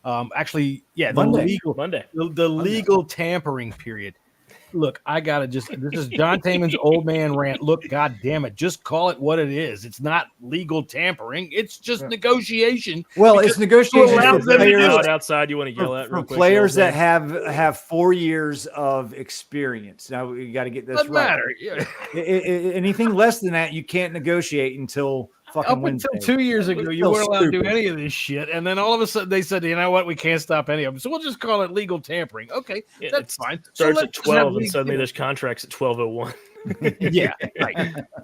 Monday. The legal tampering period. Look, this is John Tamen's old man rant. Look, God damn it, just call it what it is. It's not legal tampering. It's just negotiation. Well, it's negotiation for players outside. You want to yell at real quick, players that have 4 years of experience. Now you got to get this Doesn't right. matter. Yeah. Anything less than that, you can't negotiate until fucking Wednesday. Until 2 years ago, you weren't allowed to do any of this shit, and then all of a sudden they said, "You know what? We can't stop any of them, so we'll just call it legal tampering." Okay, that's fine. Starts at 12, and suddenly there's contracts at 12:01. Yeah,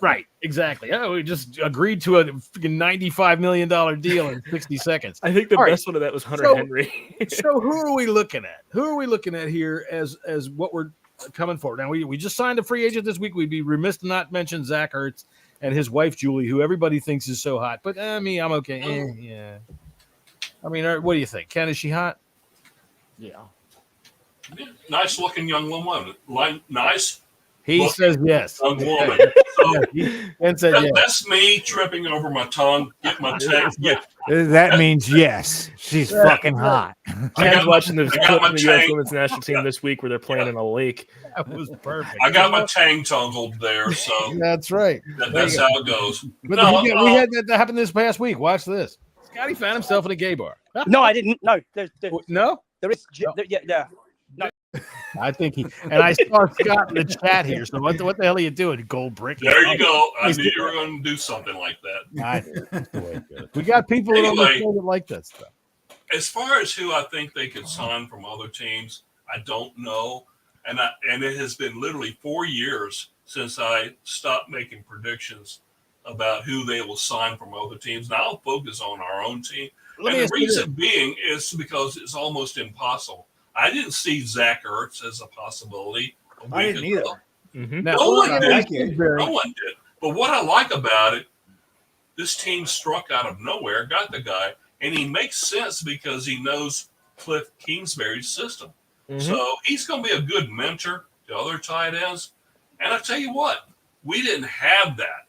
right, exactly. Oh, we just agreed to a $95 million deal in 60 seconds. I think the best one of that was Hunter Henry. So who are we looking at? Who are we looking at here as what we're coming for? Now we just signed a free agent this week. We'd be remiss to not mention Zach Ertz and his wife Julie, who everybody thinks is so hot. But I'm okay. Yeah. I mean, what do you think, Ken? Is she hot? Yeah. Nice looking young woman. Nice. He says yes. Young woman. Ken said yes. That's me tripping over my tongue. Get my tongue. Yeah. That means yes. She's fucking hot. I was watching the clip from the U.S. Women's National Team this week where they're playing in a lake. That was perfect. I got my tang tongled there, so that's right. That's how it goes. But we had that happen this past week. Watch this. Scotty found himself in a gay bar. No, I didn't. No, no. There is. Yeah. No. I think and I saw Scott in the chat here. So what the hell are you doing, Gold Brick? There you go. I knew you were going to do something like that. I knew. That's the way it goes. We got people on the show that like that stuff. As far as who I think they could sign from other teams, I don't know. And it has been literally 4 years since I stopped making predictions about who they will sign from other teams. Now I'll focus on our own team. And the reason being is because it's almost impossible. I didn't see Zach Ertz as a possibility. I didn't either. Mm-hmm. No one did. But what I like about it, this team struck out of nowhere, got the guy, and he makes sense because he knows Cliff Kingsbury's system. Mm-hmm. So he's going to be a good mentor to other tight ends. And I tell you what, we didn't have that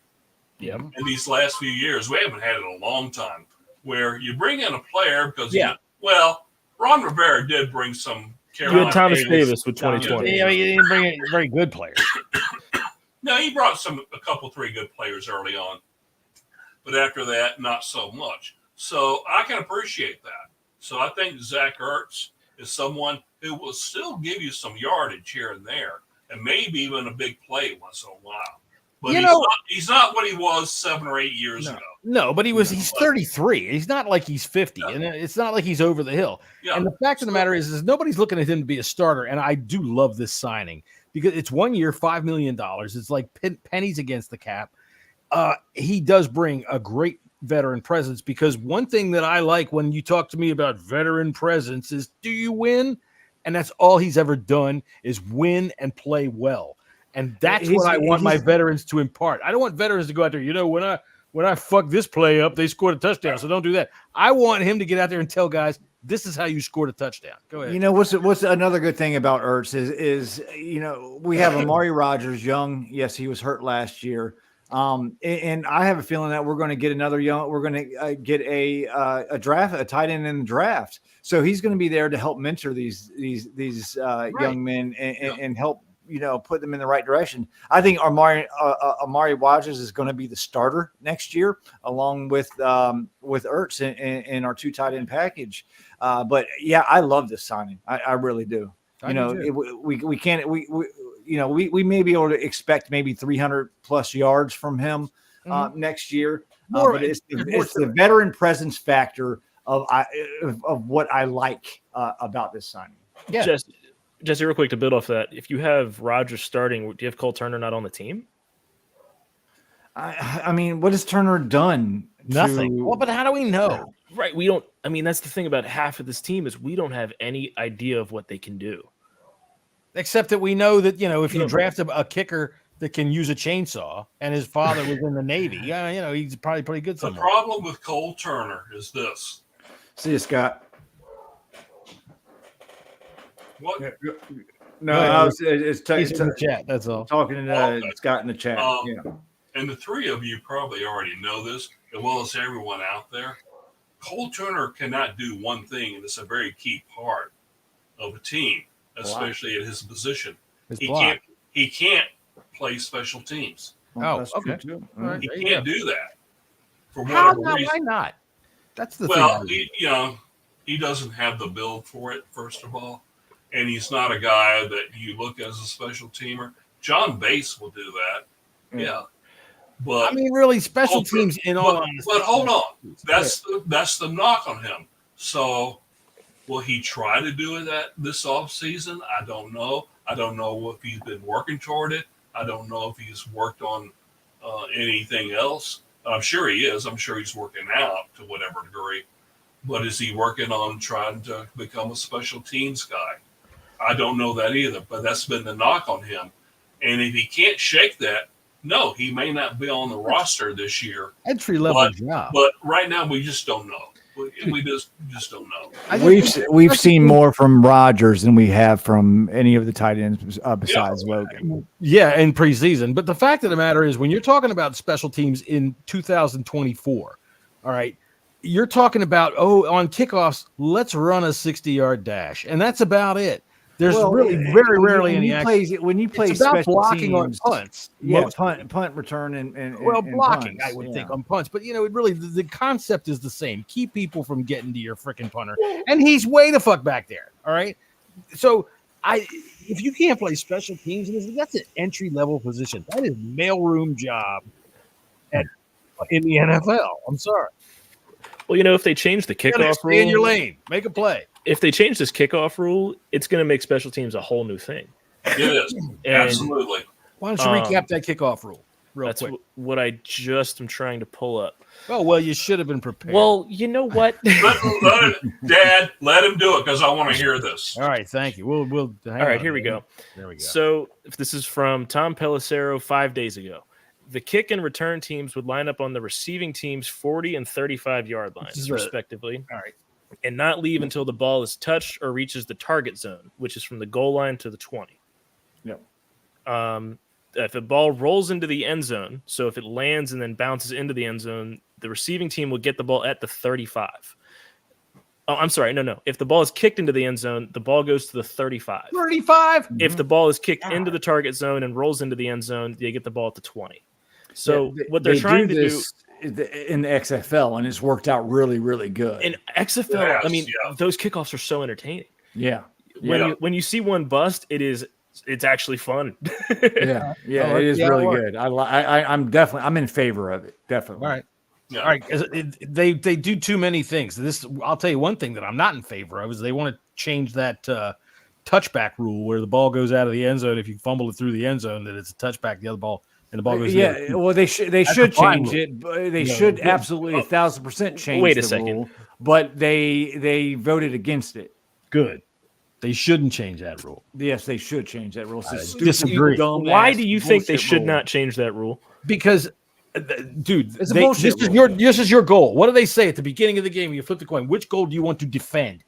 in these last few years. We haven't had it in a long time, where you bring in a player because, Ron Rivera did bring some Carolina. You had Thomas Davis with 2020. Yeah, he didn't bring a very good player. No, he brought a couple, 3 good players early on. But after that, not so much. So I can appreciate that. So I think Zach Ertz is someone who will still give you some yardage here and there, and maybe even a big play once in a while. But he's not what he was 7 or 8 years ago. No, but he's 33. He's not like he's 50, and it's not like he's over the hill. Yeah. And the fact of the matter is nobody's looking at him to be a starter. And I do love this signing because it's 1 year, $5 million. It's like pennies against the cap. He does bring a great veteran presence, because one thing that I like when you talk to me about veteran presence is, do you win? And that's all he's ever done is win and play well. And that's what I want my veterans to impart. I don't want veterans to go out there, when I fuck this play up, they scored a touchdown, so don't do that. I want him to get out there and tell guys, this is how you scored a touchdown. Go ahead. What's another good thing about Ertz is we have Amari Rodgers young. Yes, he was hurt last year. And I have a feeling that we're going to get we're going to get a tight end in the draft. So he's going to be there to help mentor these young men and help, put them in the right direction. I think Amari Rodgers is going to be the starter next year, along with Ertz in our 2 tight end package. But yeah, I love this signing. I really do. We may be able to expect maybe 300 plus yards from him next year. But it's the veteran presence factor of what I like about this signing. Yeah. Jesse, real quick to build off that, if you have Rodgers starting, do you have Cole Turner not on the team? I mean, what has Turner done? Nothing. Well, but how do we know? Right. We don't. I mean, that's the thing about half of this team is we don't have any idea of what they can do. Except that we know that, if you draft a kicker that can use a chainsaw and his father was in the Navy, he's probably pretty good somewhere. The problem with Cole Turner is this. See you, Scott. What? No, he's in the chat. That's all. Talking to Scott in the chat. And the 3 of you probably already know this, as well as everyone out there. Cole Turner cannot do one thing, and it's a very key part of a team, especially at his position. He can't play special teams. Oh, okay. He can't do that. For whatever reason. Why not? That's the thing. He doesn't have the build for it, first of all. And he's not a guy that you look at as a special teamer. John Bates will do that. Yeah. But I mean, really, special teams in all honesty. But hold on. That's the knock on him. So will he try to do that this offseason? I don't know. I don't know if he's been working toward it. I don't know if he's worked on anything else. I'm sure he is. I'm sure he's working out to whatever degree. But is he working on trying to become a special teams guy? I don't know that either, but that's been the knock on him. And if he can't shake that, no, he may not be on the roster this year. Entry level job. But right now, we just don't know. We just don't know. We've seen more from Rodgers than we have from any of the tight ends besides Logan. Yeah, in preseason. But the fact of the matter is, when you're talking about special teams in 2024, all right, you're talking about, on kickoffs, let's run a 60-yard dash. And that's about it. There's really very rarely any action. When you play it's about special blocking teams, on punts. Yeah, punt return and blocking, punts, I would think, on punts. But, it really, the concept is the same. Keep people from getting to your freaking punter. And he's way the fuck back there, all right? So, if you can't play special teams, that's an entry-level position. That is mailroom job in the NFL. I'm sorry. Well, if they change the kickoff rule. Stay in your lane. Make a play. If they change this kickoff rule, it's going to make special teams a whole new thing. It is. Absolutely. Why don't you recap that kickoff rule real quick? What I just am trying to pull up. Oh, well, you should have been prepared. Well, you know what? Dad, let him do it because I want to hear this. All right, thank you. We'll All right, here we go. There we go. So if this is from Tom Pelissero 5 days ago. The kick and return teams would line up on the receiving team's 40 and 35-yard lines, respectively. All right. And not leave until the ball is touched or reaches the target zone, which is from the goal line to the 20. Yep. If a ball rolls into the end zone, so if it lands and then bounces into the end zone, the receiving team will get the ball at the 35. Oh, I'm sorry. No. If the ball is kicked into the end zone, the ball goes to the 35. 35? If the ball is kicked into the target zone and rolls into the end zone, they get the ball at the 20. So what they're trying to do in the XFL, and it's worked out really, really good. In XFL, those kickoffs are so entertaining. Yeah. When you see one bust, it's actually fun. yeah, it is really good. I'm in favor of it. Definitely. All right. Yeah. All right. They do too many things. I'll tell you one thing that I'm not in favor of is they want to change that touchback rule where the ball goes out of the end zone. If you fumble it through the end zone, that it's a touchback. The other ball and the ball goes. Well, they should change it. They should absolutely 1,000% change. Wait a the second. rule, but they voted against it. Good. They shouldn't change that rule. Yes, they should change that rule. Disagree. Why do you think they should not change that rule? Because, dude, it's a bullshit this is your goal. What do they say at the beginning of the game when you flip the coin? Which goal do you want to defend?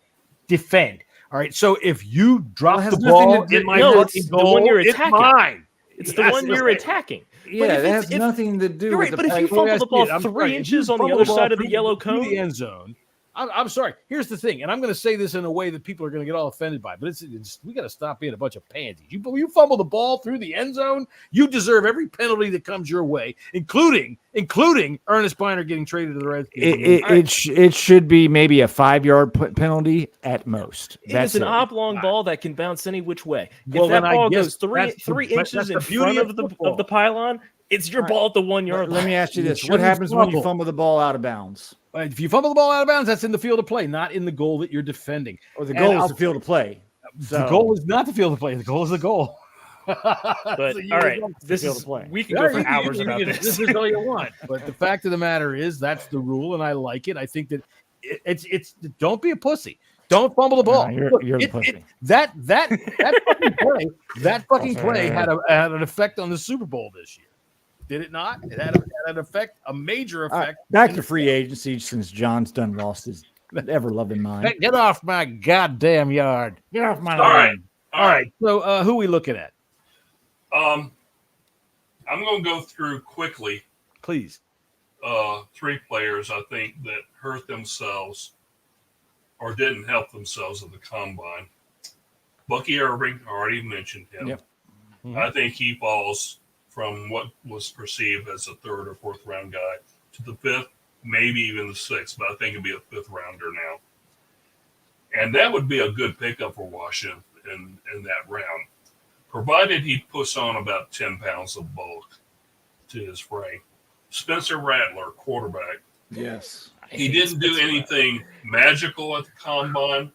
Defend. All right. So if you drop the ball in my it's the one you're attacking. It's mine. It's the one you're attacking. Yeah, that has nothing to do with the play. But if you fumble the ball 3 inches on the other side of the yellow cone, the end zone. I'm sorry. Here's the thing, and I'm going to say this in a way that people are going to get all offended by, but it's we got to stop being a bunch of pansies. You fumble the ball through the end zone, you deserve every penalty that comes your way, including Ernest Biner getting traded to the Redskins. It should be maybe a 5-yard penalty at most. It's an oblong ball that can bounce any which way. Well, if that ball goes 3 inches that's in front of the pylon, it's your ball at the 1 yard line. Let me ask you this: what happens when you fumble the ball out of bounds? If you fumble the ball out of bounds, that's in the field of play, not in the goal that you're defending. Or the goal is the field of play. The goal is not the field of play. The goal is the goal. But all right, we can go for hours about this. This is all you want. But the fact of the matter is, that's the rule, and I like it. I think that it's don't be a pussy. Don't fumble the ball. You're the pussy. That fucking play had an effect on the Super Bowl this year. Did it not? It had an effect, a major effect. Back to free agency since John's done lost his ever-loving mind. Get off my goddamn yard. Get off my lawn. All right. So who are we looking at? I'm going to go through quickly. Please. 3 players I think that hurt themselves or didn't help themselves at the combine. Bucky Irving, I already mentioned him. Yep. Mm-hmm. I think he falls from what was perceived as a 3rd or 4th round guy to the 5th, maybe even the 6th, but I think it'd be a 5th rounder now. And that would be a good pickup for Washington in that round, provided he puts on about 10 pounds of bulk to his frame. Spencer Rattler, quarterback. Yes. He didn't do anything magical at the combine,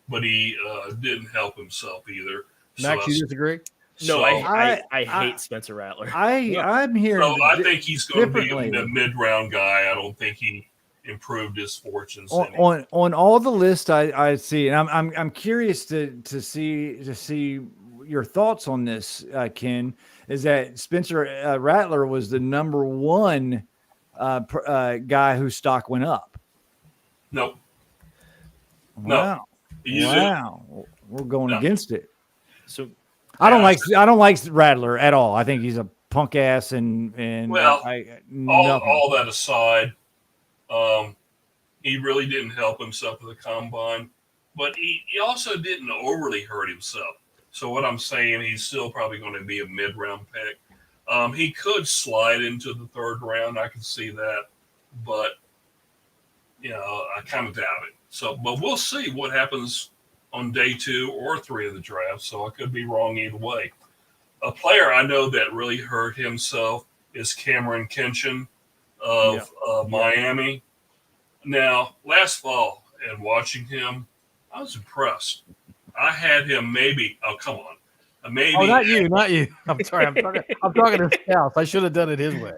but he didn't help himself either. Max, you disagree? No, I hate Spencer Rattler. I'm hearing. So I think he's going to be a mid-round guy. I don't think he improved his fortunes. On all the lists I see, and I'm curious to see your thoughts on this, Ken. Is that Spencer Rattler was the number 1 guy whose stock went up? Nope. Wow. No. Wow. We're going against it. So. I don't like Rattler at all. I think he's a punk ass and well, all that aside, he really didn't help himself at the combine, but he also didn't overly hurt himself. So what I'm saying, he's still probably going to be a mid-round pick. He could slide into the 3rd round. I can see that, but I kind of doubt it. So, but we'll see what happens on day 2 or 3 of the draft, so I could be wrong either way. A player I know that really hurt himself is Cameron Kinchin of Miami. Now, last fall, and watching him, I was impressed. I had him maybe. Oh, come on. Maybe. Oh, not you. I'm sorry. I'm talking to South. I should have done it his way.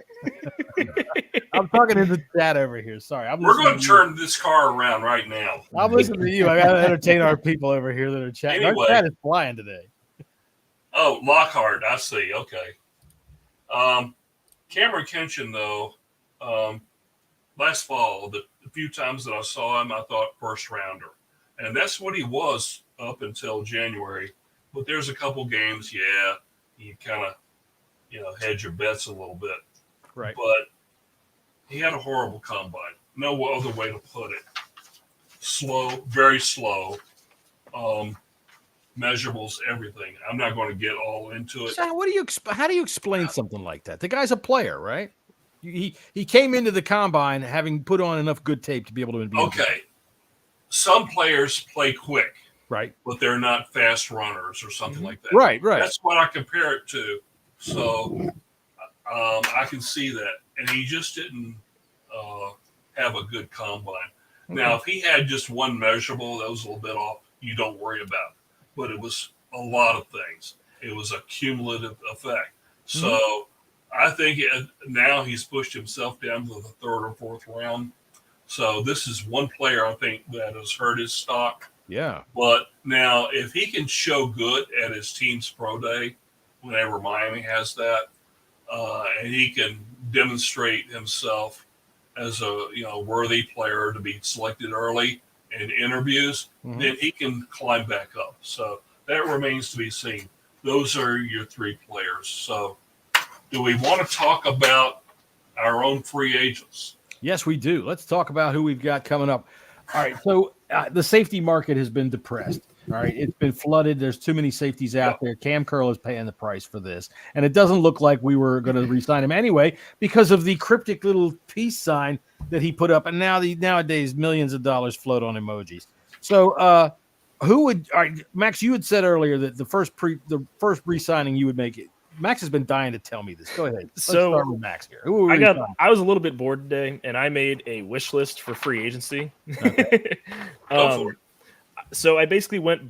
I'm talking to the chat over here. Sorry. We're going to turn this car around right now. I'm listening to you. I got to entertain our people over here that are chatting. Anyway, our chat is flying today. Oh, Lockhart. I see. Okay. Cameron Kinchin, though, last fall, the few times that I saw him, I thought 1st rounder. And that's what he was up until January. But there's a couple games, you kind of, hedge your bets a little bit. Right. But he had a horrible combine. No other way to put it. Slow, very slow. Measurables, everything. I'm not going to get all into it. So how do you explain something like that? The guy's a player, right? He came into the combine having put on enough good tape to be able to be okay. Some players play quick. Right. But they're not fast runners or something like that. Right. That's what I compare it to. So I can see that. And he just didn't have a good combine. Okay. Now, if he had just one measurable that was a little bit off, you don't worry about it. But it was a lot of things. It was a cumulative effect. So I think now he's pushed himself down to the third or fourth round. So this is one player I think that has hurt his stock. Yeah. But now if he can show good at his team's pro day, whenever Miami has that, and he can demonstrate himself as a worthy player to be selected early in interviews, then he can climb back up. So that remains to be seen. Those are your three players. So do we want to talk about our own free agents? Yes, we do. Let's talk about who we've got coming up. All right. So the safety market has been depressed. All right. It's been flooded. There's too many safeties out there. Cam Curl is paying the price for this. And it doesn't look like we were going to re-sign him anyway because of the cryptic little peace sign that he put up. And nowadays, millions of dollars float on emojis. So who would – all right, Max, you had said earlier that the first re-signing you would make it. Max has been dying to tell me this. Go ahead. Let's start with Max here. I was a little bit bored today, and I made a wish list for free agency. Okay. So I basically went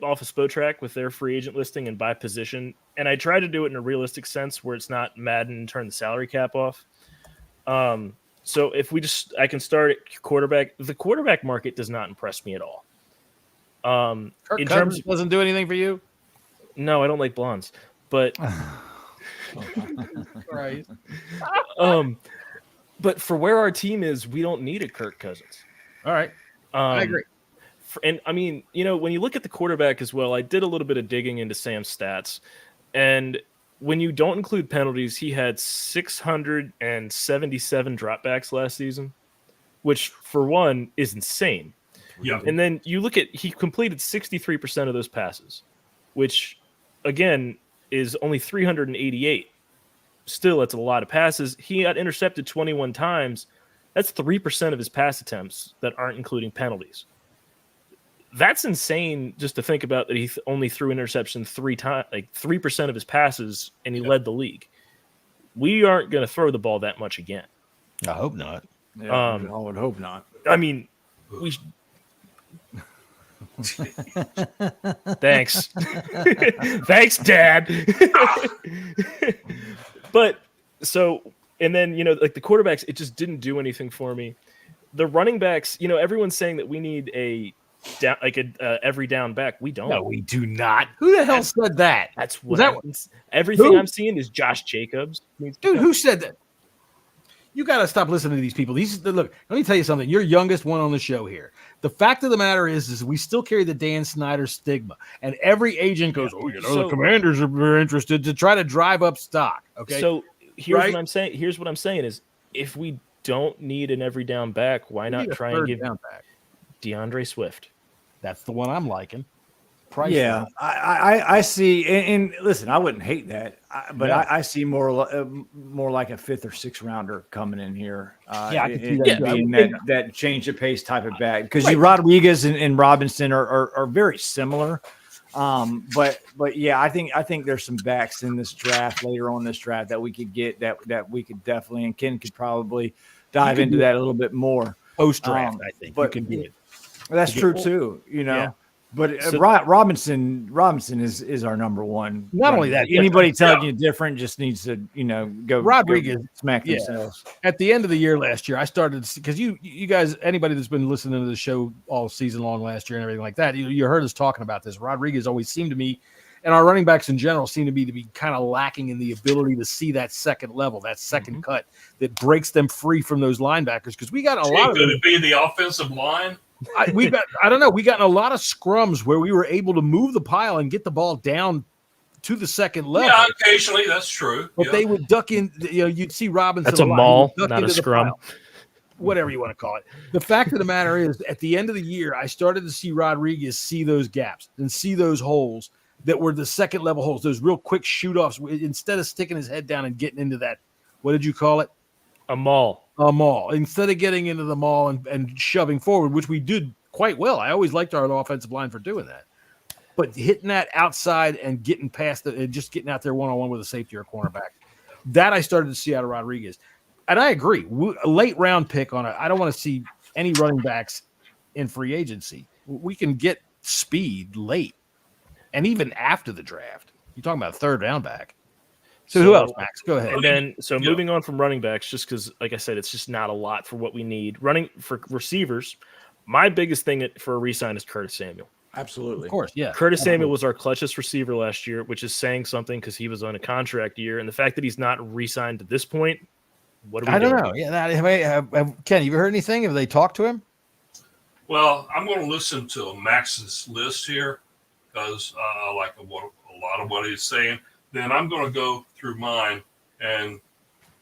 off of Spotrac with their free agent listing and by position, and I tried to do it in a realistic sense where it's not Madden and turn the salary cap off. So if I can start at quarterback. The quarterback market does not impress me at all. Kirk Cousins doesn't do anything for you? No, I don't like blondes. But right. But for where our team is, we don't need a Kirk Cousins. All right. I agree. And I mean, when you look at the quarterback as well, I did a little bit of digging into Sam's stats. And when you don't include penalties, he had 677 dropbacks last season, which for one is insane. Yeah. And then you look at, he completed 63% of those passes, which again is only 388. Still, that's a lot of passes. He got intercepted 21 times. That's 3% of his pass attempts that aren't including penalties. That's insane just to think about that he only threw interception 3 times, like 3% of his passes, and he led the league. We aren't going to throw the ball that much again. I hope not. Yeah, I would hope not. I mean, Thanks. Thanks, Dad. But so, and then, like the quarterbacks, it just didn't do anything for me. The running backs, everyone's saying that we need a down, like a every down back. We don't. No, we do not. Who the hell said that? That's what everything I'm seeing is Josh Jacobs. Dude, who said that? You got to stop listening to these people. Look, let me tell you something. You're youngest one on the show here. The fact of the matter is we still carry the Dan Snyder stigma, and every agent goes, the Commanders are very interested to try to drive up stock. Okay. So here's what I'm saying. Here's what I'm saying is, if we don't need an every down back, why not try and give down back DeAndre Swift? That's the one I'm liking. Yeah, I see, and listen, I wouldn't hate that, but I see more like a 5th or 6th rounder coming in here. I can see that. That change of pace type of back, because Rodriguez and Robinson are very similar. But yeah, I think there's some backs in this draft later on this draft that we could get that we could definitely, and Ken could probably dive into that a little bit more post draft. I think, but you can do it. That's true too. Yeah. But Robinson is our number one. Not only that, anybody telling you different just needs to go Rodriguez smack themselves. At the end of the year last year, I started because you guys, anybody that's been listening to the show all season long last year and everything like that, you heard us talking about this. Rodriguez always seemed to me, and our running backs in general seem to be kind of lacking in the ability to see that second level, that second cut that breaks them free from those linebackers, because we got a lot of. Could it be the offensive line? I don't know. We got in a lot of scrums where we were able to move the pile and get the ball down to the second level. Yeah, occasionally that's true. But they would duck in. You'd see Robinson. That's a maul, not a scrum. Whatever you want to call it. The fact of the matter is, at the end of the year, I started to see Rodriguez see those gaps and see those holes that were the second level holes, those real quick shoot offs. Instead of sticking his head down and getting into that, what did you call it? A maul. Instead of getting into the maul and shoving forward, which we did quite well. I always liked our offensive line for doing that. But hitting that outside and getting past it and just getting out there one-on-one with a safety or a cornerback, that I started to see out of Rodriguez. And I agree. A late round pick on it. I don't want to see any running backs in free agency. We can get speed late and even after the draft. You're talking about a third round back. So who else, Max? Go ahead. And then, moving on from running backs, just because, like I said, it's just not a lot for what we need. Running for receivers, my biggest thing for a re-sign is Curtis Samuel. Absolutely. Of course, yeah. Curtis Samuel was our clutchest receiver last year, which is saying something because he was on a contract year. And the fact that he's not re-signed at this point, what are we doing? I don't know. Yeah, Ken, have you heard anything? Have they talked to him? Well, I'm going to listen to Max's list here because I like a lot of what he's saying. Then I'm going to go through mine, and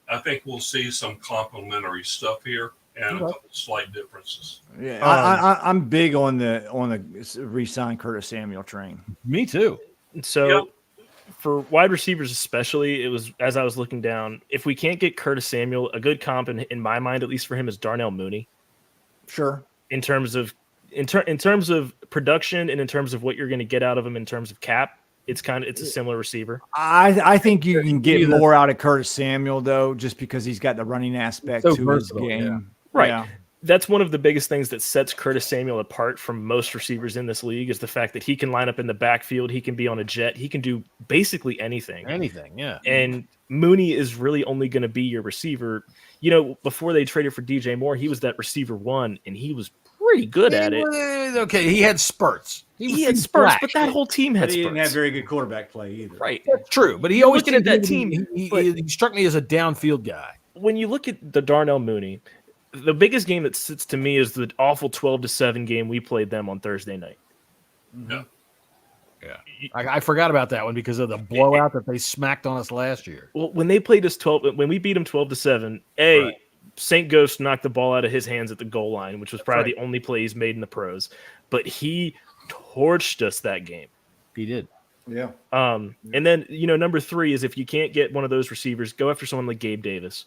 I think we'll see some complementary stuff here and a couple slight differences. Yeah, I'm big on the re-sign Curtis Samuel train. Me too. So for wide receivers especially, it was, as I was looking down, if we can't get Curtis Samuel, a good comp in my mind, at least for him, is Darnell Mooney. Sure. In terms of production and in terms of what you're going to get out of him in terms of cap, it's a similar receiver. I think you can get more out of Curtis Samuel though, just because he's got the running aspect to his game. Yeah. Right. Yeah. That's one of the biggest things that sets Curtis Samuel apart from most receivers in this league is the fact that he can line up in the backfield. He can be on a jet. He can do basically anything. Yeah. And Mooney is really only going to be your receiver. You know, before they traded for DJ Moore, he was that receiver one, and he was pretty good at it. Okay, he had spurts. He had spurts, but that whole team had He spurts. didn't have very good quarterback play either. Right. That's true, but he always looking at that team. He struck me as a downfield guy. When you look at the Darnell Mooney, the biggest game that sits to me is the awful 12-7 game we played them on Thursday night. Yeah. I forgot about that one because of the blowout that they smacked on us last year. Well, when they played us when we beat them 12-7, St. Ghost knocked the ball out of his hands at the goal line, which was probably the only play he's made in the pros. But he torched us that game. He did. Yeah. And then, number 3 is if you can't get one of those receivers, go after someone like Gabe Davis.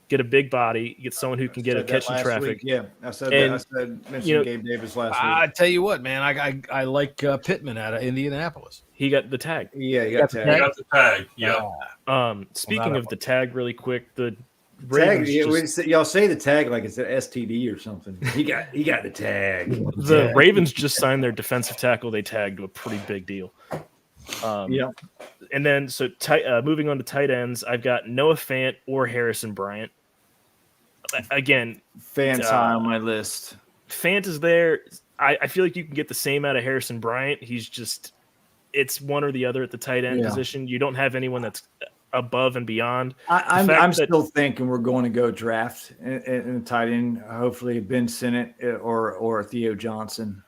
Get a big body, get someone who can get a catch in traffic. Week. Yeah, I said that. I mentioned Gabe Davis last week. I tell you what, man, I like Pittman out of Indianapolis. He got the tag. Yeah, he got the tag. Yeah. Speaking of the tag, really quick, the tag. Y'all say the tag like it's an STD or something. He got the tag. The Ravens just signed their defensive tackle. They tagged a pretty big deal. And then moving on to tight ends, I've got Noah Fant or Harrison Bryant. Again, Fant's high on my list. Fant is there. I feel like you can get the same out of Harrison Bryant. It's one or the other at the tight end position. You don't have anyone that's above and beyond. I'm still thinking we're going to go draft in the tight end. Hopefully Ben Sinnott or Theo Johnson.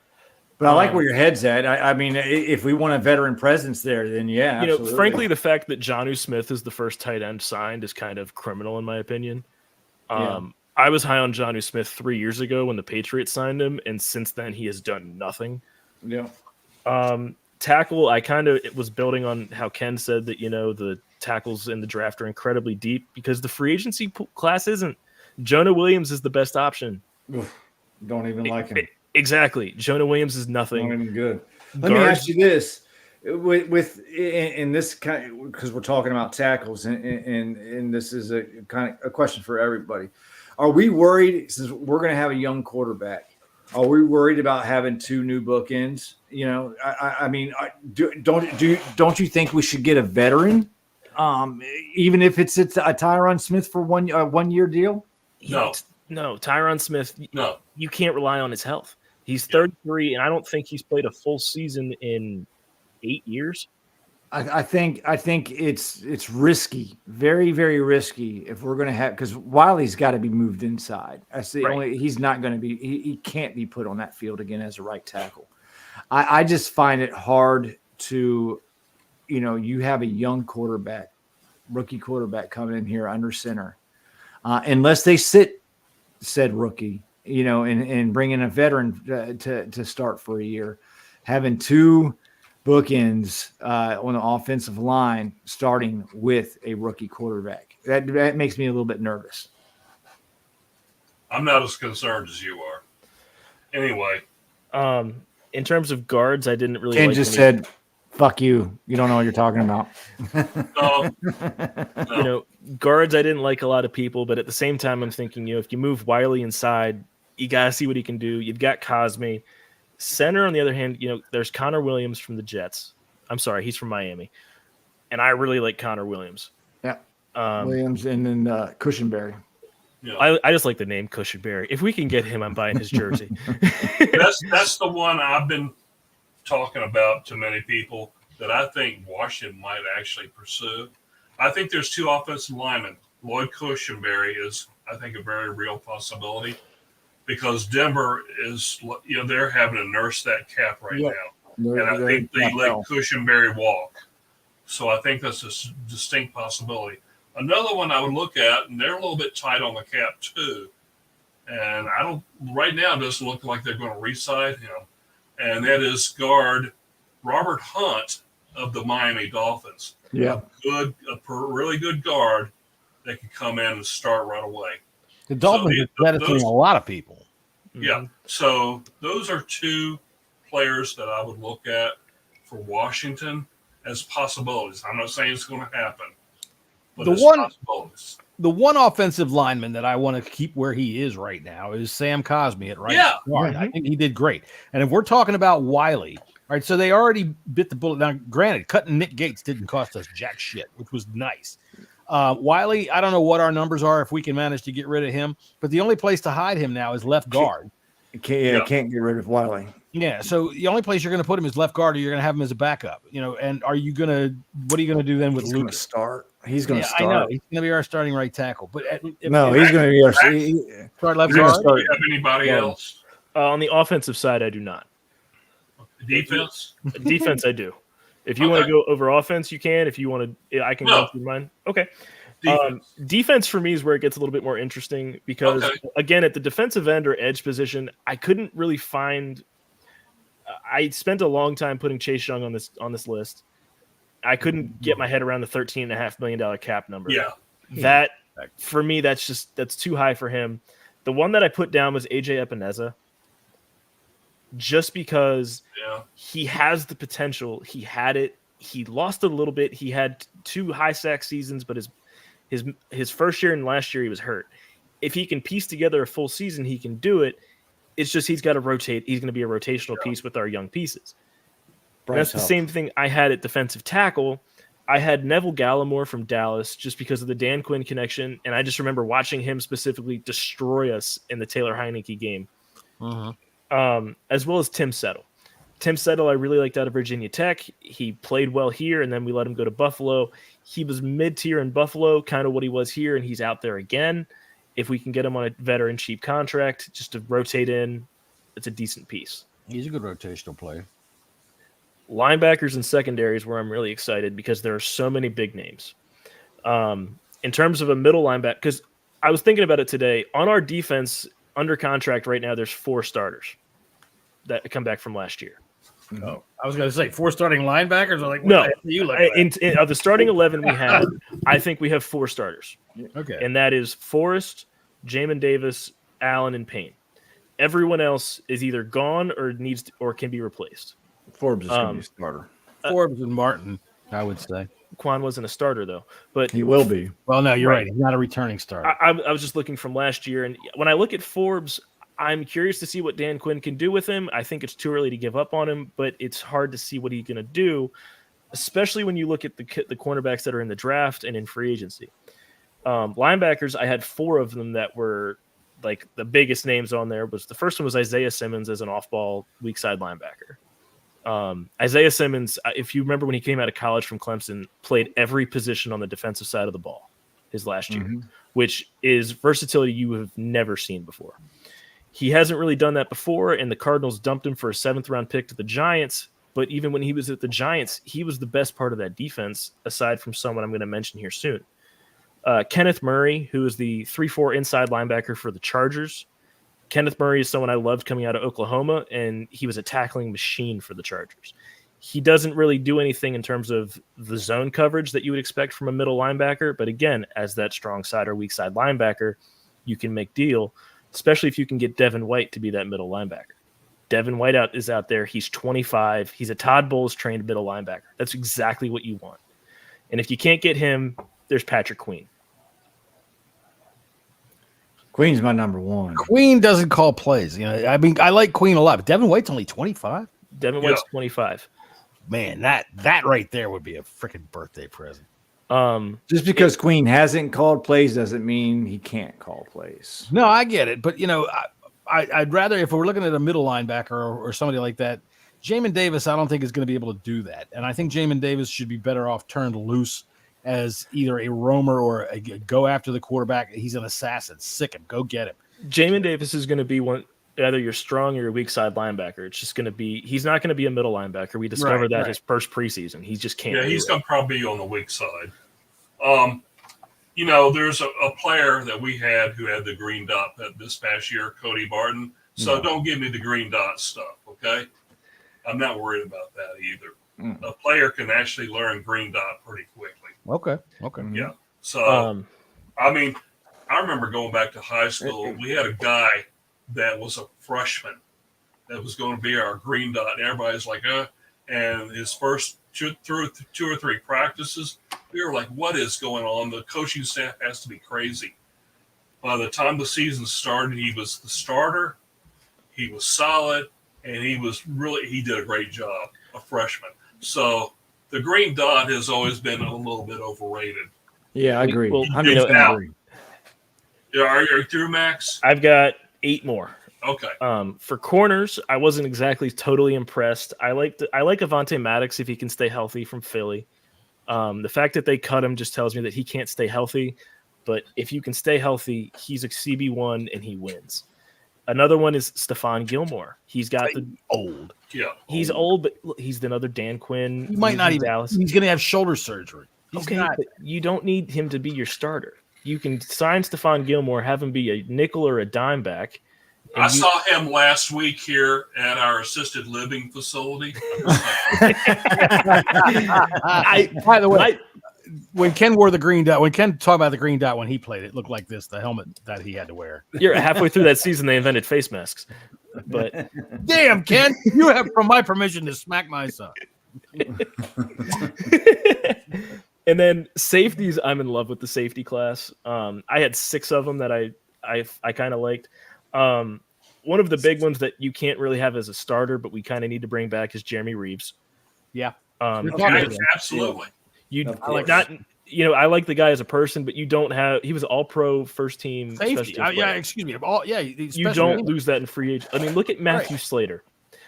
But I like where your head's at. I mean, if we want a veteran presence there, then absolutely. Frankly, the fact that Jonnu Smith is the first tight end signed is kind of criminal in my opinion. I was high on Jonnu Smith 3 years ago when the Patriots signed him, and since then he has done nothing. Yeah. Tackle, I kind of was building on how Ken said that, the tackles in the draft are incredibly deep because the free agency class isn't. Jonah Williams is the best option. Oof, don't even like him. Exactly. Jonah Williams is nothing. Not even good. Let me ask you this. In this kind, because we're talking about tackles, and this is a kind of a question for everybody. Are we worried, since we're going to have a young quarterback, are we worried about having 2 new bookends? I mean, don't you think we should get a veteran, even if it's a Tyron Smith for 1 year deal? No, Tyron Smith. No, you can't rely on his health. He's 33, and I don't think he's played a full season in 8 years. I think it's risky, very, very risky if we're going to have, because Wiley's got to be moved inside. That's the only, he's not going to be, he can't be put on that field again as a right tackle. I just find it hard to, you have a young quarterback, rookie quarterback coming in here under center, unless they sit said rookie, and bring in a veteran to start for a year, having 2 bookends on the offensive line starting with a rookie quarterback. That makes me a little bit nervous. I'm not as concerned as you are. Anyway. In terms of guards, I didn't really Ken just said, fuck you. You don't know what you're talking about. No. Guards, I didn't like a lot of people, but at the same time, I'm thinking, if you move Wiley inside, you got to see what he can do. You've got Cosme. Center, on the other hand, there's Connor Williams from the Jets. I'm sorry, he's from Miami. And I really like Connor Williams. Yeah. Williams and then Cushenberry. Yeah. I just like the name Cushenberry. If we can get him, I'm buying his jersey. That's the one I've been talking about to many people that I think Washington might actually pursue. I think there's two offensive linemen. Lloyd Cushenberry is, I think, a very real possibility because Denver is, they're having to nurse that cap right now. And I think they let Cushenberry walk. So I think that's a distinct possibility. Another one I would look at, and they're a little bit tight on the cap too. And right now, it doesn't look like they're going to re-sign him. And that is guard Robert Hunt of the Miami Dolphins. Yeah. A really good guard that can come in and start right away. The Dolphins are benefiting a lot of people. Yeah. So those are two players that I would look at for Washington as possibilities. I'm not saying it's going to happen, but possibilities. The one offensive lineman that I want to keep where he is right now is Sam Cosmi at right guard. I think he did great. And if we're talking about Wiley, all right, so they already bit the bullet. Now, granted, cutting Nick Gates didn't cost us jack shit, which was nice. Wiley, I don't know what our numbers are if we can manage to get rid of him, but the only place to hide him now is left guard. Can't get rid of Wiley. Yeah, so the only place you're going to put him is left guard, or you're going to have him as a backup. And what are you going to do then with Lucas? He's going to start. He's going to start. I know. He's going to be our starting right tackle. But he's going to be our start left guard. Do you have anybody else? On the offensive side, I do not. Defense? Defense, I do. If you want to go over offense, you can. If you want to, I can go through mine. Okay. Defense for me is where it gets a little bit more interesting because, again, at the defensive end or edge position, I couldn't really find. I spent a long time putting Chase Young on this list. I couldn't get my head around the $13.5 million cap number. Yeah, that for me, that's too high for him. The one that I put down was AJ Epineza, just because he has the potential. He had it. He lost it a little bit. He had 2 high sack seasons, but his first year and last year he was hurt. If he can piece together a full season, he can do it. It's just he's got to rotate. He's going to be a rotational piece with our young pieces. That's the same thing I had at defensive tackle. I had Neville Gallimore from Dallas just because of the Dan Quinn connection, and I just remember watching him specifically destroy us in the Taylor Heineke game, as well as Tim Settle. Tim Settle I really liked out of Virginia Tech. He played well here, and then we let him go to Buffalo. He was mid-tier in Buffalo, kind of what he was here, and he's out there again. If we can get him on a veteran cheap contract just to rotate in, it's a decent piece. He's a good rotational player. Linebackers and secondaries where I'm really excited because there are so many big names. In terms of a middle linebacker, because I was thinking about it today, on our defense under contract right now, there's 4 starters that come back from last year. Oh, I was going to say 4 starting linebackers. I'm like, no, of the starting 11 we have, I think we have 4 starters. Okay. And that is Forrest, Jamin Davis, Allen, and Payne. Everyone else is either gone or can be replaced. Forbes is going to be a starter. Forbes and Martin, I would say. Quan wasn't a starter, though. But he will be. Well, no, you're right. He's not a returning starter. I was just looking from last year. And when I look at Forbes, I'm curious to see what Dan Quinn can do with him. I think it's too early to give up on him, but it's hard to see what he's going to do, especially when you look at the cornerbacks that are in the draft and in free agency. Linebackers, I had 4 of them that were like the biggest names on there. The first one was Isaiah Simmons as an off-ball weak side linebacker. Isaiah Simmons, if you remember when he came out of college from Clemson, played every position on the defensive side of the ball his last year, which is versatility you have never seen before. He hasn't really done that before, and the Cardinals dumped him for a 7th-round pick to the Giants. But even when he was at the Giants, he was the best part of that defense, aside from someone I'm going to mention here soon. Kenneth Murray, who is the 3-4 inside linebacker for the Chargers. Kenneth Murray is someone I loved coming out of Oklahoma, and he was a tackling machine for the Chargers. He doesn't really do anything in terms of the zone coverage that you would expect from a middle linebacker. But again, as that strong side or weak side linebacker, you can make deal, especially if you can get Devin White to be that middle linebacker. Devin White is out there. He's 25. He's a Todd Bowles trained middle linebacker. That's exactly what you want. And if you can't get him, there's Patrick Queen. Queen's my number 1. Queen doesn't call plays. I mean, I like Queen a lot, but Devin White's only 25. Devin White's 25. Man, that right there would be a freaking birthday present. Just because Queen hasn't called plays doesn't mean he can't call plays. No, I get it, but I'd rather, if we're looking at a middle linebacker or somebody like that, Jamin Davis, I don't think is going to be able to do that, and I think Jamin Davis should be better off turned loose as either a roamer or a go after the quarterback. He's an assassin. Sick him. Go get him. Jamin Davis is going to be either your strong or your weak side linebacker. It's just going to be – he's not going to be a middle linebacker. We discovered that his first preseason. He just can't. Yeah, he's going to probably be on the weak side. There's a player that we had who had the green dot this past year, Cody Barton. So don't give me the green dot stuff, okay? I'm not worried about that either. A player can actually learn green dot pretty quickly. Okay. Yeah. So, I remember going back to high school, we had a guy that was a freshman that was going to be our green dot. And everybody's like, and his first two or three practices, we were like, what is going on? The coaching staff has to be crazy. By the time the season started, he was the starter. He was solid, and he did a great job, a freshman. So the green dot has always been a little bit overrated. Yeah, I agree. Well, I agree. Are you through, Max? I've got 8 more. Okay. For corners, I wasn't exactly totally impressed. I like Avonte Maddox if he can stay healthy from Philly. The fact that they cut him just tells me that he can't stay healthy. But if you can stay healthy, he's a CB1 and he wins. Another one is Stephon Gilmore. He's got old. Yeah. He's old, but he's another Dan Quinn. He might not even. Dallas. He's going to have shoulder surgery. But you don't need him to be your starter. You can sign Stephon Gilmore, have him be a nickel or a dime back. I saw him last week here at our assisted living facility. By the way, when Ken wore the green dot, when Ken talked about the green dot when he played, it looked like this, the helmet that he had to wear. You're halfway through that season, they invented face masks. But damn, Ken, you have from my permission to smack my son. And then safeties, I'm in love with the safety class. I had 6 of them that I kind of liked. One of the big ones that you can't really have as a starter, but we kind of need to bring back is Jeremy Reeves. Yeah. Absolutely. I like the guy as a person, but you don't have. He was all pro first team safety. Excuse me. You don't lose that in free agent. I mean, look at Matthew Slater.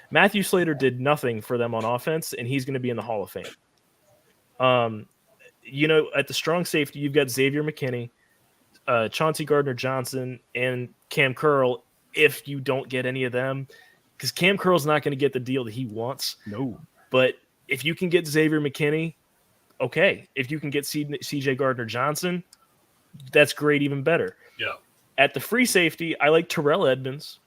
Matthew Slater did nothing for them on offense, and he's going to be in the Hall of Fame. At the strong safety, you've got Xavier McKinney, Chauncey Gardner-Johnson, and Cam Curl. If you don't get any of them, because Cam Curl's not going to get the deal that he wants. No. But if you can get Xavier McKinney, okay. If you can get C.J. Gardner-Johnson, that's great, even better. Yeah. At the free safety, I like Terrell Edmonds.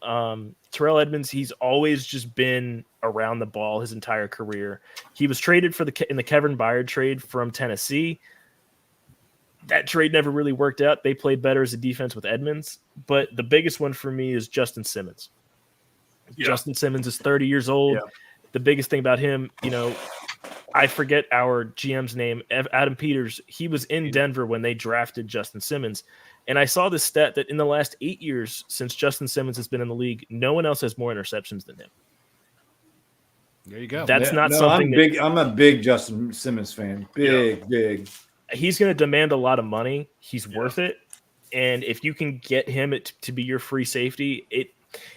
Terrell Edmonds, he's always just been around the ball his entire career. He was traded in the Kevin Byard trade from Tennessee. That trade never really worked out. They played better as a defense with Edmonds. But the biggest one for me is Justin Simmons. Yeah. Justin Simmons is 30 years old. Yeah. The biggest thing about him, I forget our GM's name, Adam Peters. He was in Denver when they drafted Justin Simmons. And I saw this stat that in the last 8 years since Justin Simmons has been in the league, no one else has more interceptions than him. There you go. That's not something. I'm a big Justin Simmons fan. Big. He's going to demand a lot of money. He's worth it. And if you can get him to be your free safety,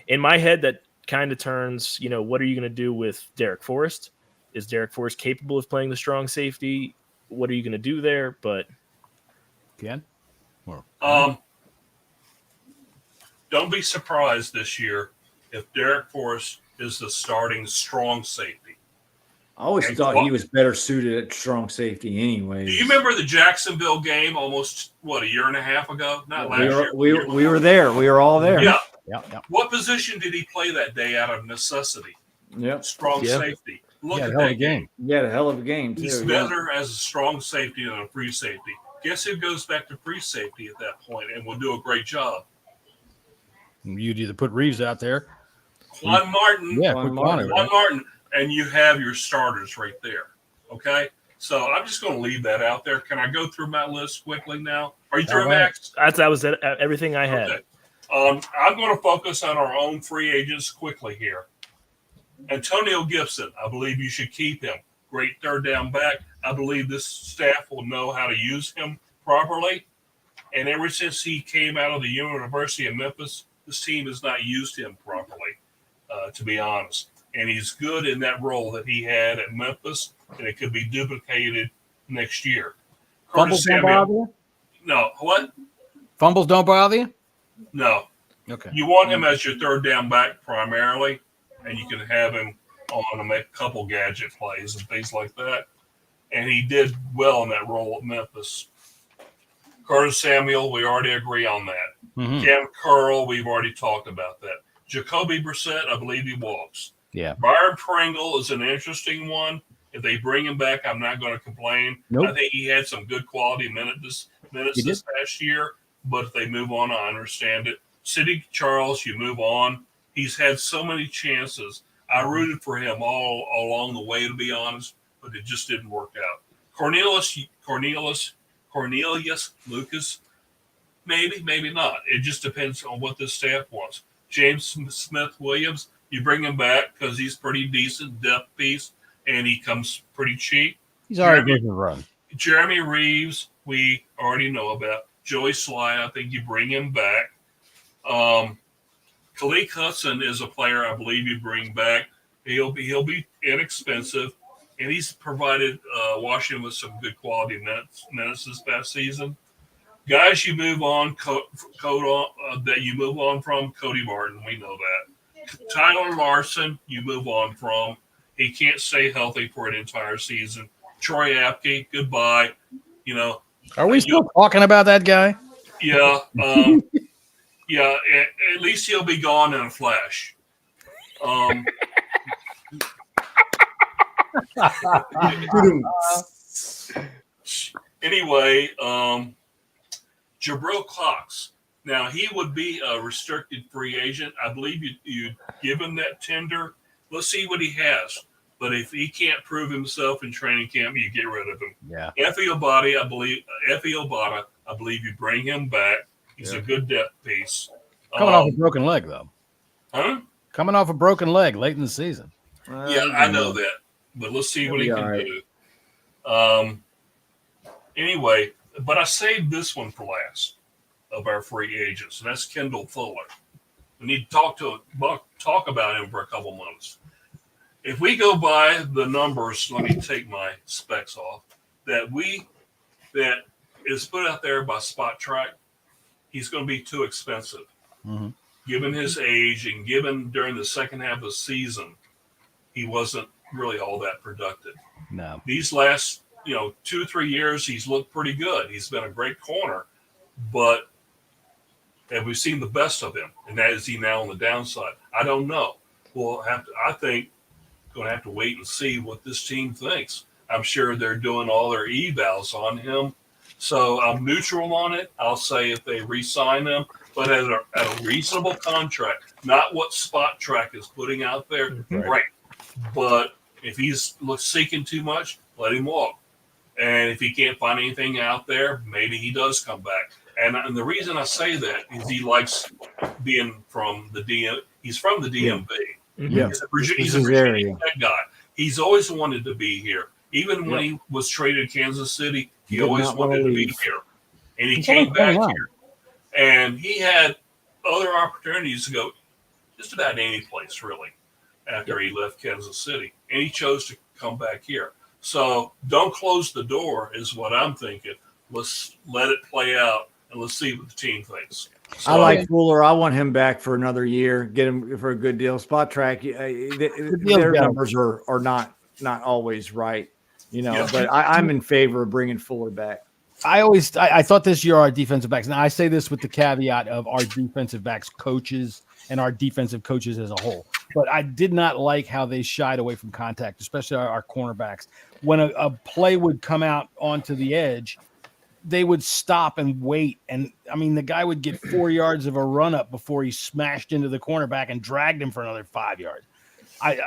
in my head, that kind of turns, what are you going to do with Derek Forrest? Is Derek Forrest capable of playing the strong safety? What are you going to do there? But Ken? Don't be surprised this year if Derek Forrest is the starting strong safety. I always thought he was better suited at strong safety anyway. Do you remember the Jacksonville game almost, a year and a half ago? Not last year. We were there. We were all there. Yeah. What position did he play that day out of necessity? Yeah. Strong safety. Look at that game. Yeah, a hell of a game, too. He's better as a strong safety than a free safety. Guess who goes back to free safety at that point and will do a great job? You'd either put Reeves out there. Quan Martin. Yeah, Quan Martin. And you have your starters right there. Okay? So I'm just going to leave that out there. Can I go through my list quickly now? Are you through, Max? That was everything I had. Okay. I'm going to focus on our own free agents quickly here. Antonio Gibson, I believe you should keep him. Great third down back. I believe this staff will know how to use him properly. And ever since he came out of the University of Memphis, this team has not used him properly, to be honest. And he's good in that role that he had at Memphis, and it could be duplicated next year. Fumbles don't bother you? No. What? Fumbles don't bother you? No. Okay. You want him as your third down back primarily, and you can have him on to make a couple gadget plays and things like that. And he did well in that role at Memphis. Curtis Samuel, we already agree on that. Mm-hmm. Cam Curl, we've already talked about that. Jacoby Brissett, I believe he walks. Yeah. Byron Pringle is an interesting one. If they bring him back, I'm not going to complain. Nope. I think he had some good quality minutes this past year, but if they move on, I understand it. Sidney Charles, you move on. He's had so many chances. I rooted for him all along the way, to be honest, but it just didn't work out. Cornelius Lucas, maybe not. It just depends on what the staff wants. James Smith Williams, you bring him back because he's pretty decent depth piece, and he comes pretty cheap. He's already getting a run. Jeremy Reeves, we already know about. Joey Sly, I think you bring him back. Khalid Hudson is a player I believe you bring back. He'll be inexpensive, and he's provided Washington with some good quality minutes this past season. Guys, you move on. That you move on from Cody Martin, we know that. Tyler Larson, you move on from. He can't stay healthy for an entire season. Troy Apke, goodbye. You know. Are we still talking about that guy? Yeah. Yeah. At least he'll be gone in a flash. Anyway, Jabril Cox. Now, he would be a restricted free agent. I believe you give him that tender. Let's see what he has. But if he can't prove himself in training camp, you get rid of him. Yeah. Effie Obata, I believe you bring him back. He's a good depth piece. Coming off a broken leg, though. Huh? Coming off a broken leg late in the season. Yeah, I know that. But let's see what he can do. Anyway, but I saved this one for last of our free agents, and that's Kendall Fuller. We need to talk about him for a couple months. If we go by the numbers, let me take my specs off, that is put out there by Spot Track, he's going to be too expensive. Mm-hmm. Given his age and given during the second half of the season, he wasn't really all that productive. No. These last, 2 or 3 years, he's looked pretty good. He's been a great corner, but have we seen the best of him? And that is he now on the downside? I don't know. We'll have to. I think going to have to wait and see what this team thinks. I'm sure they're doing all their evals on him, so I'm neutral on it. I'll say if they re-sign him, but at a reasonable contract, not what Spot Track is putting out there. Right. But if he's seeking too much, let him walk. And if he can't find anything out there, maybe he does come back. And the reason I say that is he likes being from the DM. He's from the DMV. Yeah. He's a Virginia Tech guy. He's always wanted to be here. Even when he was traded to Kansas City, he always wanted to be here. And he came back here. And he had other opportunities to go just about any place, really, after he left Kansas City. And he chose to come back here. So don't close the door is what I'm thinking. Let's let it play out, and let's see what the team thinks. So, I like Fuller. I want him back for another year. Get him for a good deal. Spot Track, their numbers are not always right, but I'm in favor of bringing Fuller back. I thought this year our defensive backs. Now I say this with the caveat of our defensive backs coaches and our defensive coaches as a whole. But I did not like how they shied away from contact, especially our cornerbacks. When a play would come out onto the edge, they would stop and wait. And I mean, the guy would get 4 yards of a run up before he smashed into the cornerback and dragged him for another 5 yards.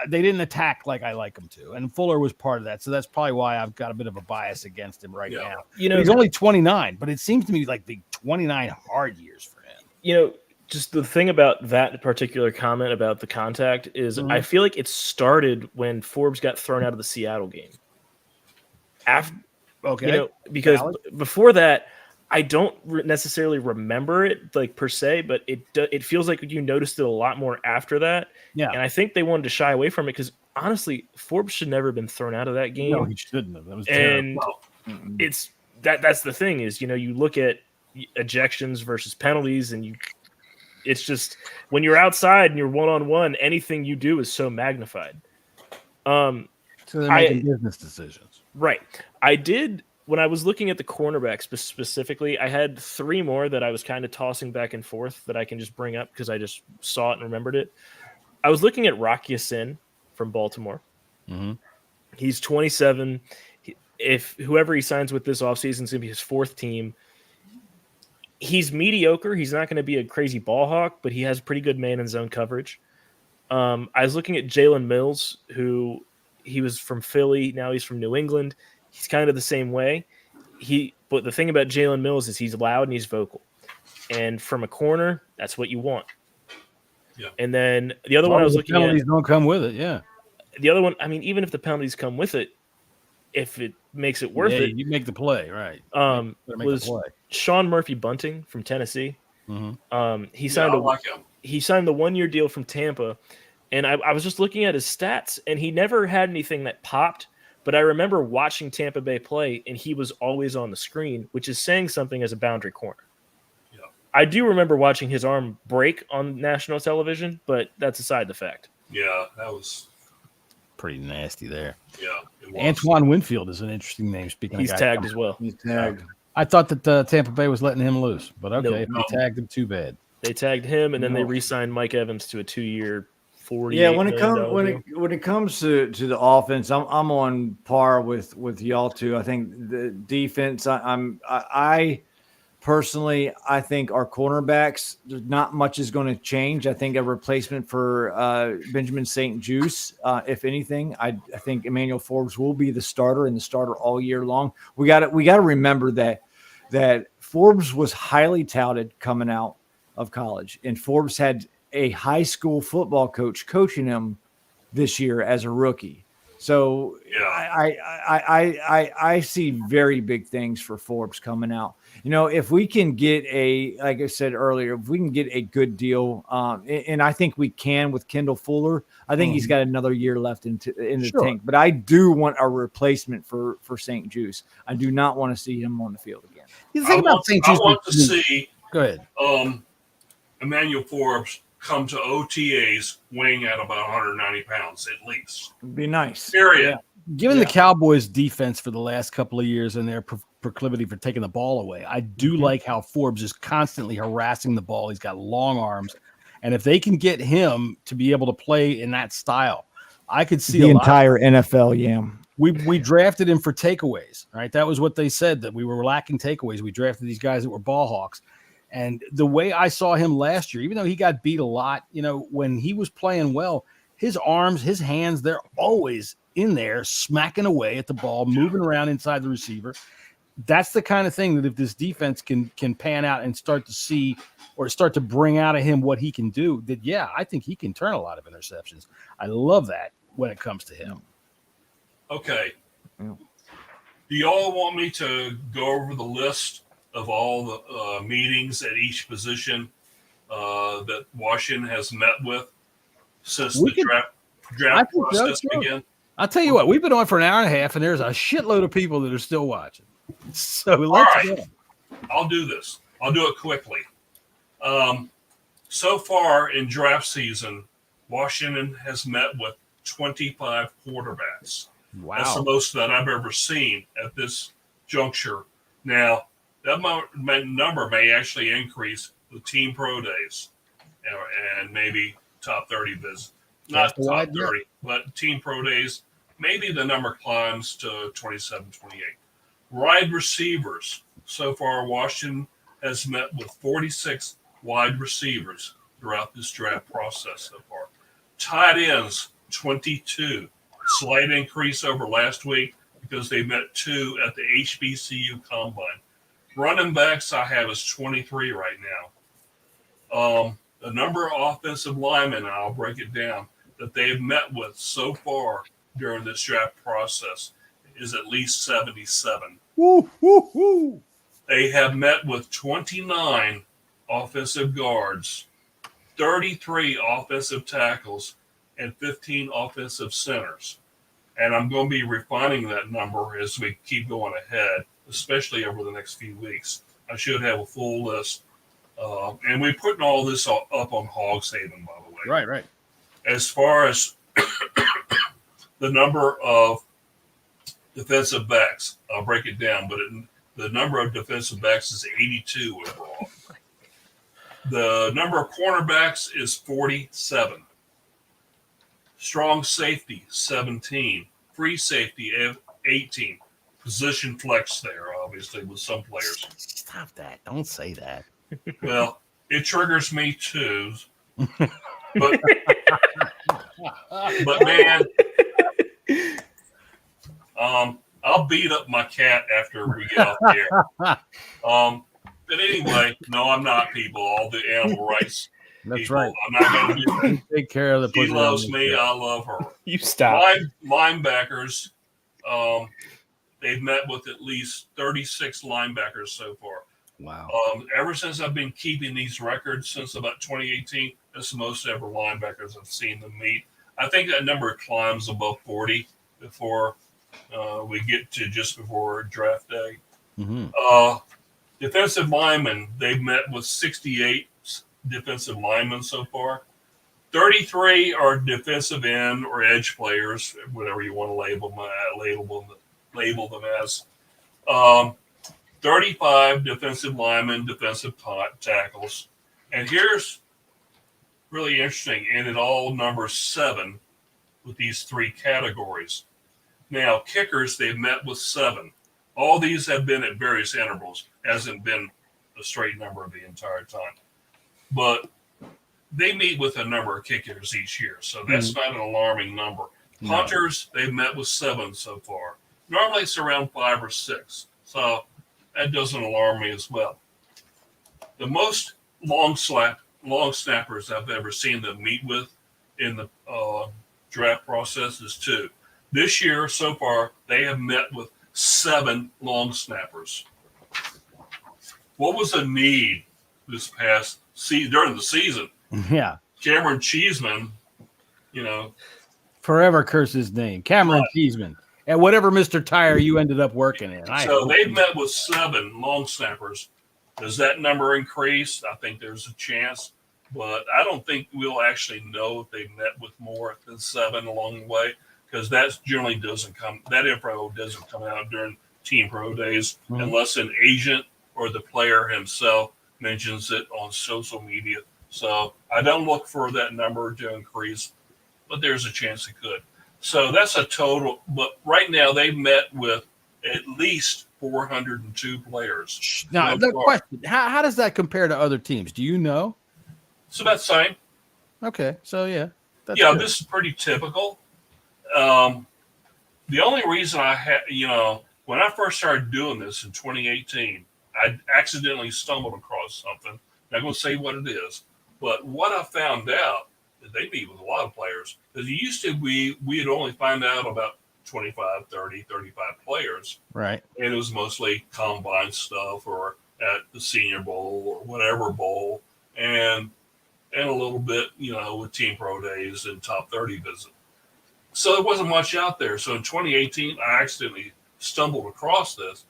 They didn't attack like I like them to. And Fuller was part of that. So that's probably why I've got a bit of a bias against him right now. He's only 29, but it seems to me like the 29 hard years for him. Just the thing about that particular comment about the contact is I feel like it started when Forbes got thrown out of the Seattle game. After, Okay. because Valid. before that, I don't necessarily remember it like per se, but it feels like you noticed it a lot more after that. Yeah. And I think they wanted to shy away from it because honestly, Forbes should never have been thrown out of that game. No, he shouldn't have. That was terrible. And it's that's the thing is, you look at ejections versus penalties, and it's just when you're outside and you're one-on-one, anything you do is so magnified. So they're making business decisions. Right. When I was looking at the cornerbacks specifically, I had 3 more that I was kind of tossing back and forth that I can just bring up because I just saw it and remembered it. I was looking at Rock Ya-Sin from Baltimore. Mm-hmm. He's 27. If whoever he signs with this offseason is going to be his 4th team, he's mediocre. He's not going to be a crazy ball hawk, but he has pretty good man and zone coverage. I was looking at Jalen Mills, who he was from Philly. Now he's from New England. He's kind of the same way. But the thing about Jalen Mills is he's loud and he's vocal. And from a corner, that's what you want. Yeah. And then the other one I was looking at. Penalties don't come with it, yeah. The other one, I mean, even if the penalties come with it, if it makes it worth it. You make the play, right. Was Sean Murphy Bunting from Tennessee. Mm-hmm. He signed him. He signed the 1-year deal from Tampa. And I was just looking at his stats, and he never had anything that popped. But I remember watching Tampa Bay play, and he was always on the screen, which is saying something as a boundary corner. Yeah. I do remember watching his arm break on national television, but that's aside the fact. Yeah, that was pretty nasty there. Yeah, it was. Antoine Winfield is an interesting name. Speaking, he's of tagged as well. He's tagged. I thought that Tampa Bay was letting him loose, but okay, No. if they tagged him, too bad. They tagged him, and then they re-signed Mike Evans to a 2-year. Yeah, when it comes to the offense, I'm on par with y'all too. I think the defense. I personally, I think our cornerbacks, not much is going to change. I think a replacement for Benjamin St. Juice, if anything. I think Emmanuel Forbes will be the starter and the starter all year long. We got to remember that Forbes was highly touted coming out of college, and Forbes had a high school football coach coaching him this year as a rookie. So yeah. I see very big things for Forbes coming out. If we can get like I said earlier, if we can get a good deal, and I think we can with Kendall Fuller, I think he's got another year left in the tank. But I do want a replacement for St. Juice. I do not want to see him on the field again. You think about St. Juice? I want to see. Go ahead. Emmanuel Forbes come to OTAs weighing at about 190 pounds at least. It'd be nice. Period. Yeah. Given the Cowboys' defense for the last couple of years and their proclivity for taking the ball away, I do like how Forbes is constantly harassing the ball. He's got long arms. And if they can get him to be able to play in that style, I could see the entire NFL. Yeah. We drafted him for takeaways, right? That was what they said, that we were lacking takeaways. We drafted these guys that were ball hawks. And the way I saw him last year, even though he got beat a lot, when he was playing well, his arms, his hands, they're always in there smacking away at the ball, moving around inside the receiver. That's the kind of thing that if this defense can pan out and start to see or start to bring out of him what he can do, that, I think he can turn a lot of interceptions. I love that when it comes to him. Okay. Do y'all want me to go over the list of all the meetings at each position that Washington has met with since the draft process began? I'll tell you what, we've been on for an hour and a half, and there's a shitload of people that are still watching. So let's go. I'll do this. I'll do it quickly. So far in draft season, Washington has met with 25 quarterbacks. Wow. That's the most that I've ever seen at this juncture. Now, that number may actually increase with team pro days and maybe top 30 visits. Not top 30, but team pro days. Maybe the number climbs to 27, 28. Wide receivers. So far, Washington has met with 46 wide receivers throughout this draft process so far. Tight ends, 22. Slight increase over last week because they met 2 at the HBCU Combine. Running backs I have is 23 right now. The number of offensive linemen, I'll break it down, that they've met with so far during this draft process is at least 77. Woo, woo, woo. They have met with 29 offensive guards, 33 offensive tackles, and 15 offensive centers. And I'm going to be refining that number as we keep going ahead, especially over the next few weeks. I should have a full list. And we're putting all this up on Hogs Haven, by the way. Right. As far as the number of defensive backs, I'll break it down, but the number of defensive backs is 82 overall. The number of cornerbacks is 47. Strong safety, 17. Free safety, 18. Position flex there, obviously, with some players. Stop that. Don't say that. Well, it triggers me too. But man, I'll beat up my cat after we get off the air. But anyway, no, I'm not, people. All the animal rights. That's people. right. I'm not going to do that. Take care of the She pussy. loves me. I love her. You stop. Linebackers, they've met with at least 36 linebackers so far. Wow. Ever since I've been keeping these records since about 2018, that's the most ever linebackers I've seen them meet. I think that number climbs above 40 before we get to just before draft day. Mm-hmm. Defensive linemen, they've met with 68 defensive linemen so far. 33 are defensive end or edge players, whatever you want to label them as. 35 defensive linemen, defensive tackles. And here's really interesting, and it all numbers 7 with these 3 categories. Now, kickers, they've met with 7. All these have been at various intervals, hasn't been a straight number the entire time. But they meet with a number of kickers each year, so that's not an alarming number. Punters, they've met with 7 so far. Normally it's around 5 or 6, so that doesn't alarm me as well. The most long snappers I've ever seen them meet with in the draft process is 2. This year, so far, they have met with 7 long snappers. What was the need this past during the season? Yeah. Cameron Cheeseman, Forever curse his name. Cameron Cheeseman. And whatever Mr. Tire you ended up working in. So they've met with 7 long snappers. Does that number increase? I think there's a chance, but I don't think we'll actually know if they've met with more than 7 along the way, because that generally that info doesn't come out during team pro days unless an agent or the player himself mentions it on social media. So I don't look for that number to increase, but there's a chance it could. So that's a total. But right now they've met with at least 402 players. Now, the question, how does that compare to other teams? Do you know? So that's the same. Okay. So, yeah. This is pretty typical. The only reason I had, when I first started doing this in 2018, I accidentally stumbled across something. I'm not going to say what it is, but what I found out is they meet with a lot of players. Because it used to be, we'd only find out about 25, 30, 35 players. Right. And it was mostly combine stuff or at the Senior Bowl or whatever bowl. And a little bit, with team pro days and top 30 visit. So there wasn't much out there. So in 2018, I accidentally stumbled across this.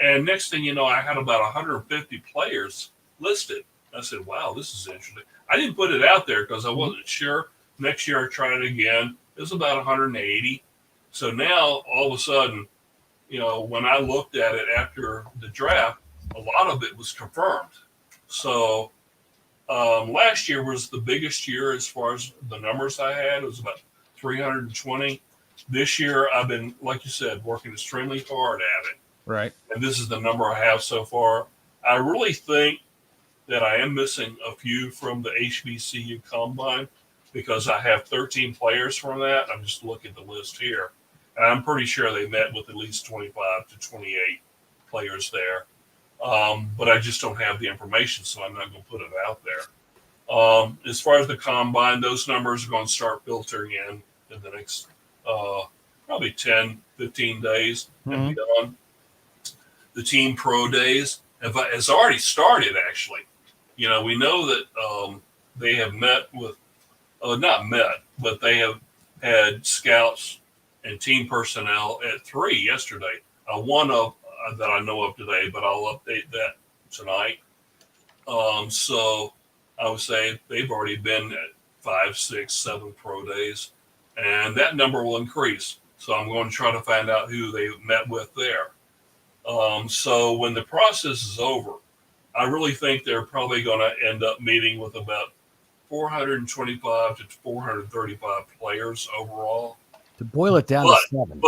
And next thing you know, I had about 150 players listed. I said, wow, this is interesting. I didn't put it out there because I wasn't sure. Next year, I tried it again. It was about 180. So now, all of a sudden, when I looked at it after the draft, a lot of it was confirmed. So last year was the biggest year as far as the numbers I had. It was about 320. This year, I've been, like you said, working extremely hard at it. Right. And this is the number I have so far. I really think that I am missing a few from the HBCU Combine because I have 13 players from that. I'm just looking at the list here. And I'm pretty sure they met with at least 25 to 28 players there. But I just don't have the information, so I'm not going to put it out there. As far as the Combine, those numbers are going to start filtering in the next probably 10 15 days and beyond. The team pro days has already started, actually. You know, we know that they have met with, not met, but they have had scouts and team personnel at 3 yesterday. One of that I know of today, but I'll update that tonight. So I would say they've already been at 5, 6, 7 pro days, and that number will increase. So I'm going to try to find out who they met with there. So when the process is over, I really think they're probably going to end up meeting with about 425 to 435 players overall. To boil it down to 7,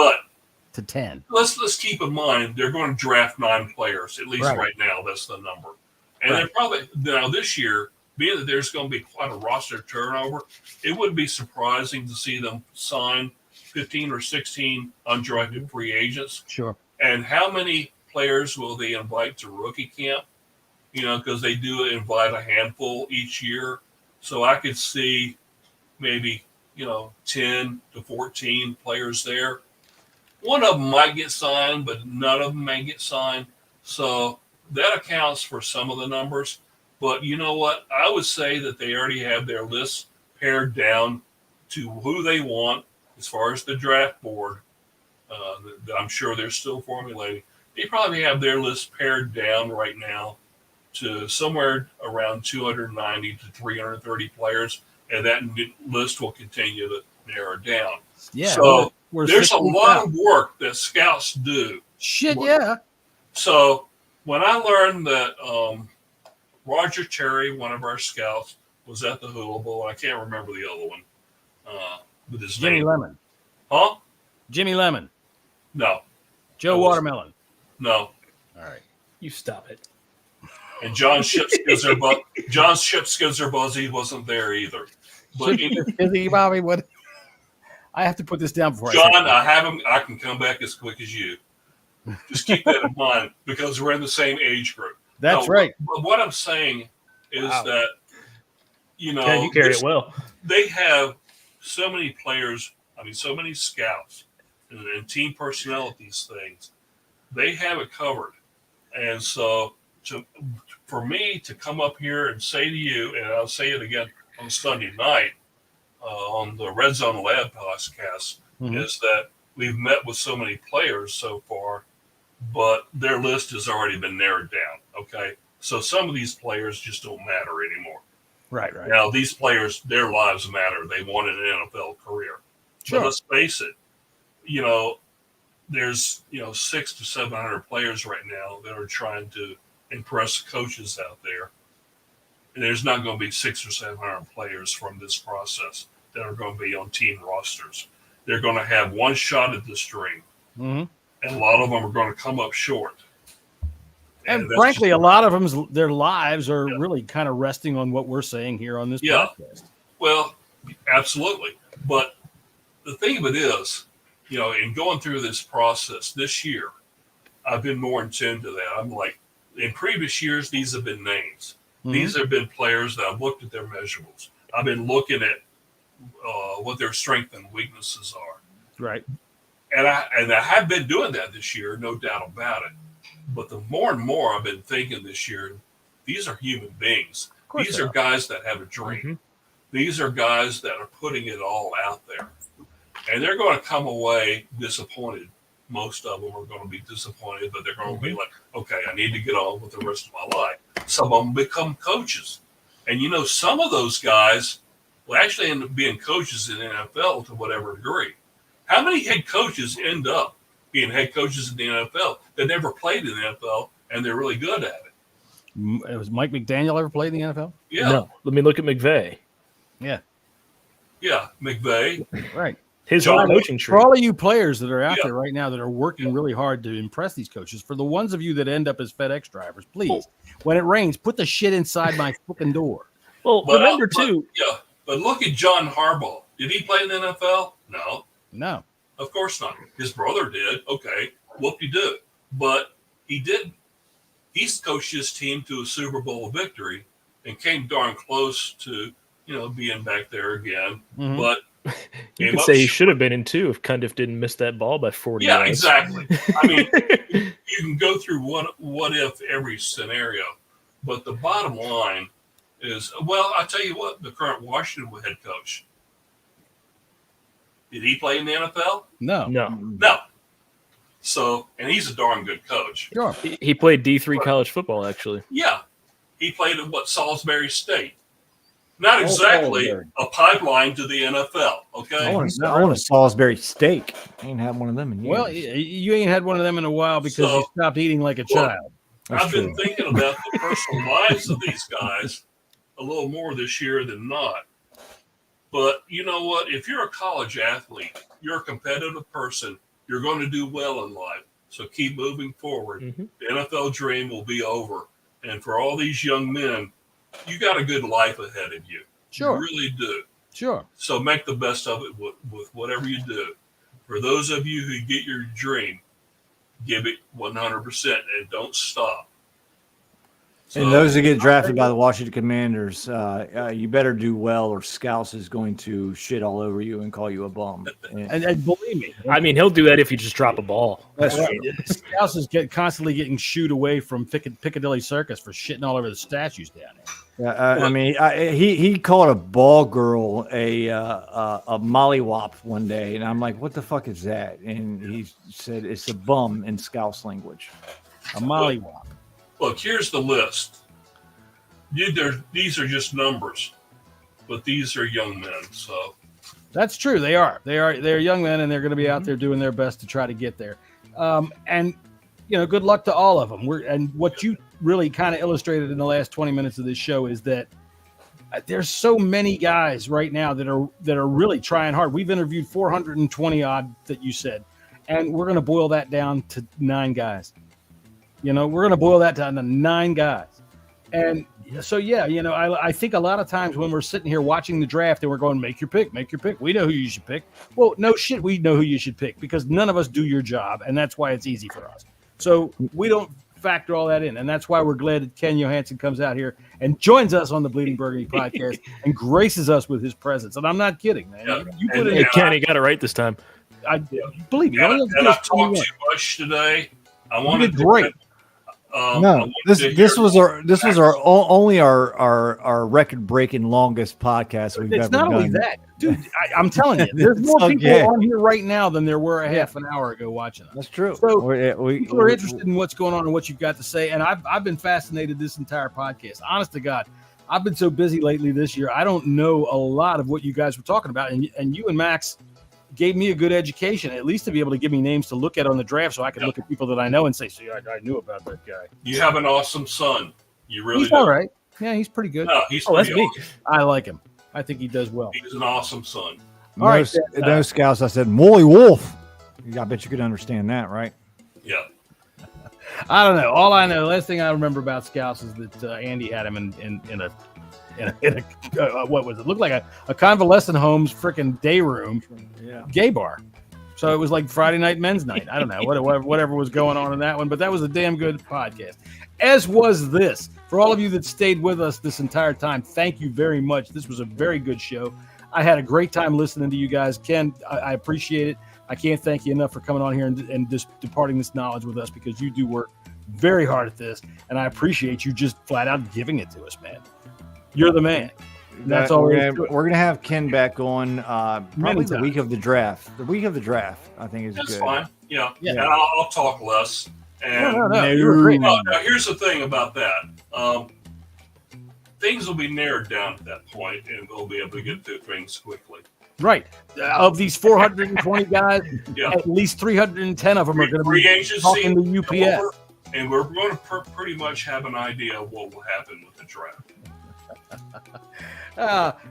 to 10. Let's keep in mind they're going to draft 9 players, at least right now. That's the number. And they're probably now this year, being that there's going to be quite a roster turnover, it wouldn't be surprising to see them sign 15 or 16 undrafted free agents. Sure. And how many players will they invite to rookie camp? You know, because they do invite a handful each year. So I could see maybe, 10 to 14 players there. One of them might get signed, but none of them may get signed. So that accounts for some of the numbers. But you know what? I would say that they already have their list pared down to who they want as far as the draft board. I'm sure they're still formulating. They probably have their list pared down right now to somewhere around 290 to 330 players, and that list will continue to narrow down. Yeah. So there's a lot of work that scouts do. Yeah. So when I learned that Roger Terry, one of our scouts, was at the Hula Bowl, I can't remember the other one. With his Jimmy name. Lemon. Huh? Jimmy Lemon. No. Joe Watermelon. No. All right. You stop it. And John Shipskizzer Buzzy wasn't there either. But Bobby, what? I have to put this down before John, I have him. I can come back as quick as you. Just keep that in mind because we're in the same age group. That's right. But what I'm saying is that, you carry it well. They have so many players, so many scouts and team personnel at these things. They have it covered. And so for me to come up here and say to you, and I'll say it again on Sunday night on the Red Zone Lab podcast, is that we've met with so many players so far, but their list has already been narrowed down. Okay. So some of these players just don't matter anymore. Right. Now, these players, their lives matter. They wanted an NFL career. Sure. But let's face it, there's 600 to 700 players right now that are trying to impress coaches out there. And there's not going to be 600 or 700 players from this process that are going to be on team rosters. They're going to have one shot at this dream, and a lot of them are going to come up short. And frankly, a lot of them, their lives are really kind of resting on what we're saying here on this podcast. Well, absolutely. But the thing of it is, in going through this process this year, I've been more in tune to that. I'm like, in previous years, these have been names. These have been players that I've looked at their measurables. I've been looking at what their strengths and weaknesses are. Right. And I have been doing that this year, no doubt about it. But the more and more I've been thinking this year, these are human beings. These are guys that have a dream. These are guys that are putting it all out there. And they're going to come away disappointed. Most of them are going to be disappointed, but they're going to be like, okay, I need to get on with the rest of my life. Some of them become coaches. And, some of those guys will actually end up being coaches in the NFL to whatever degree. How many head coaches end up being head coaches in the NFL that never played in the NFL and they're really good at it? Was Mike McDaniel ever played in the NFL? Yeah. No. Let me look at McVay. Yeah. Yeah, McVay. Right. His whole coaching tree. For all of you players that are out there right now that are working really hard to impress these coaches, for the ones of you that end up as FedEx drivers, please, when it rains, put the shit inside my fucking door. Well, remember too. But look at John Harbaugh. Did he play in the NFL? No. Of course not. His brother did. Okay, whoop-de-doo. But he did. He's coached his team to a Super Bowl victory and came darn close to, being back there again. But You could say he should have been in 2 if Cundiff didn't miss that ball by 40 Yeah, yards. exactly. I mean, you can go through what if every scenario, but the bottom line is, well, I tell you what, the current Washington head coach, did he play in the NFL? No. So, and he's a darn good coach. Sure. He played D3 college football, actually. Yeah. He played at Salisbury State. Not exactly a pipeline to the NFL, okay? I want a Salisbury steak. I ain't had one of them in years. Well, you ain't had one of them in a while because you stopped eating like a child. I've been thinking about the personal lives of these guys a little more this year than not. But you know what? If you're a college athlete, you're a competitive person, you're going to do well in life. So keep moving forward. Mm-hmm. The NFL dream will be over. And for all these young men, you got a good life ahead of you. Sure. You really do. Sure. So make the best of it with whatever you do. For those of you who get your dream, give it 100% and don't stop. So, and those that get drafted by the Washington Commanders, you better do well or Scouse is going to shit all over you and call you a bum. And believe me. I mean, he'll do that if you just drop a ball. That's right. Scouse is constantly getting shooed away from Piccadilly Circus for shitting all over the statues down there. I mean, he called a ball girl a mollywop one day, and I'm like, what the fuck is that? And he said it's a bum in Scouse language. A mollywop. Look, here's the list. These are just numbers, but these are young men. So that's true. They're young men, and they're going to be out there doing their best to try to get there. And good luck to all of them. And what you really kind of illustrated in the last 20 minutes of this show is that there's so many guys right now that are really trying hard. We've interviewed 420 odd that you said, and we're going to boil that down to 9 guys. We're going to boil that down to 9 guys. And so, I think a lot of times when we're sitting here watching the draft and we're going, make your pick. We know who you should pick. Well, no shit, we know who you should pick because none of us do your job, and that's why it's easy for us. So we don't factor all that in, and that's why we're glad that Ken Johannsen comes out here and joins us on the Bleeding Burgundy podcast and graces us with his presence. And I'm not kidding, man. Yeah. You put Hey, Ken, he got it right this time. I believe me. And I talked too much today. I wanted to great. This was our only our record breaking longest podcast we've ever done. It's not only that, dude. I'm telling you, there's more people on here right now than there were a half an hour ago watching us. That's true. So people are interested in what's going on and what you've got to say, and I've been fascinated this entire podcast. Honest to God, I've been so busy lately this year. I don't know a lot of what you guys were talking about, and you and Max gave me a good education, at least to be able to give me names to look at on the draft so I could look at people that I know and say, see, I knew about that guy. You have an awesome son. You really He's do. all right. Yeah, he's pretty good. No, he's that's pretty me. awesome. I like him. I think he does well. He's an awesome son. All right. No Scouts. I said, Molly Wolf. I bet you could understand that, right? Yeah. I don't know. All I know, last thing I remember about Scouts is that Andy had him in a what was it? Looked like a convalescent home's freaking day room, gay bar. So it was like Friday night, men's night. I don't know, whatever was going on in that one, but that was a damn good podcast, as was this. For all of you that stayed with us this entire time, thank you very much. This was a very good show. I had a great time listening to you guys. Ken, I appreciate it. I can't thank you enough for coming on here and just departing this knowledge with us, because you do work very hard at this, and I appreciate you just flat out giving it to us, man. You're the man. That's all we're gonna have Ken back on probably the week of the draft. The week of the draft, I think, is That's good. fine. Yeah. And I'll talk less. And no, you were great. now here's the thing about that. Things will be narrowed down at that point, and we'll be able to get through things quickly. Right. Of these 420 guys, at least 310 of them are going to be talking to UPS. And we're going to pretty much have an idea of what will happen with the draft.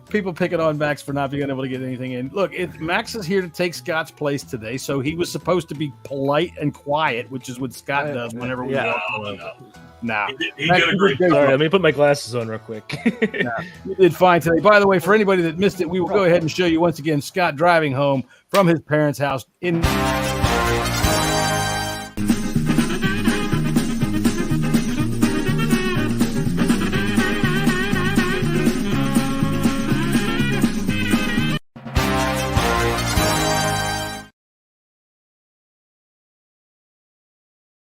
People picking on Max for not being able to get anything in. Look, Max is here to take Scott's place today, so he was supposed to be polite and quiet, which is what Scott does whenever we talk. Nah. He did a great job. All right, let me put my glasses on real quick. You did fine today. By the way, for anybody that missed it, we will go ahead and show you once again Scott driving home from his parents' house in...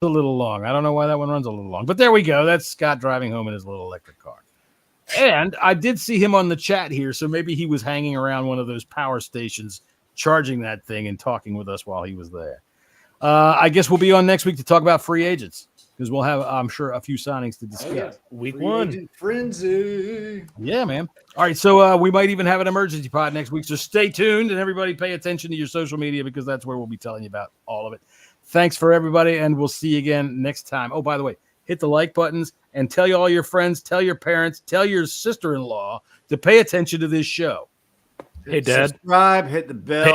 a little long. I don't know why that one runs a little long, but there we go. That's Scott driving home in his little electric car. And I did see him on the chat here, so maybe he was hanging around one of those power stations, charging that thing and talking with us while he was there. I guess we'll be on next week to talk about free agents because we'll have, I'm sure, a few signings to discuss. Oh, yeah. Week Free 1. agent frenzy. Yeah, man. All right, so we might even have an emergency pod next week, so stay tuned and everybody pay attention to your social media because that's where we'll be telling you about all of it. Thanks for everybody, and we'll see you again next time. Oh, by the way, hit the like buttons and tell all your friends, tell your parents, tell your sister-in-law to pay attention to this show. Hey, Dad. Subscribe, hit the bell.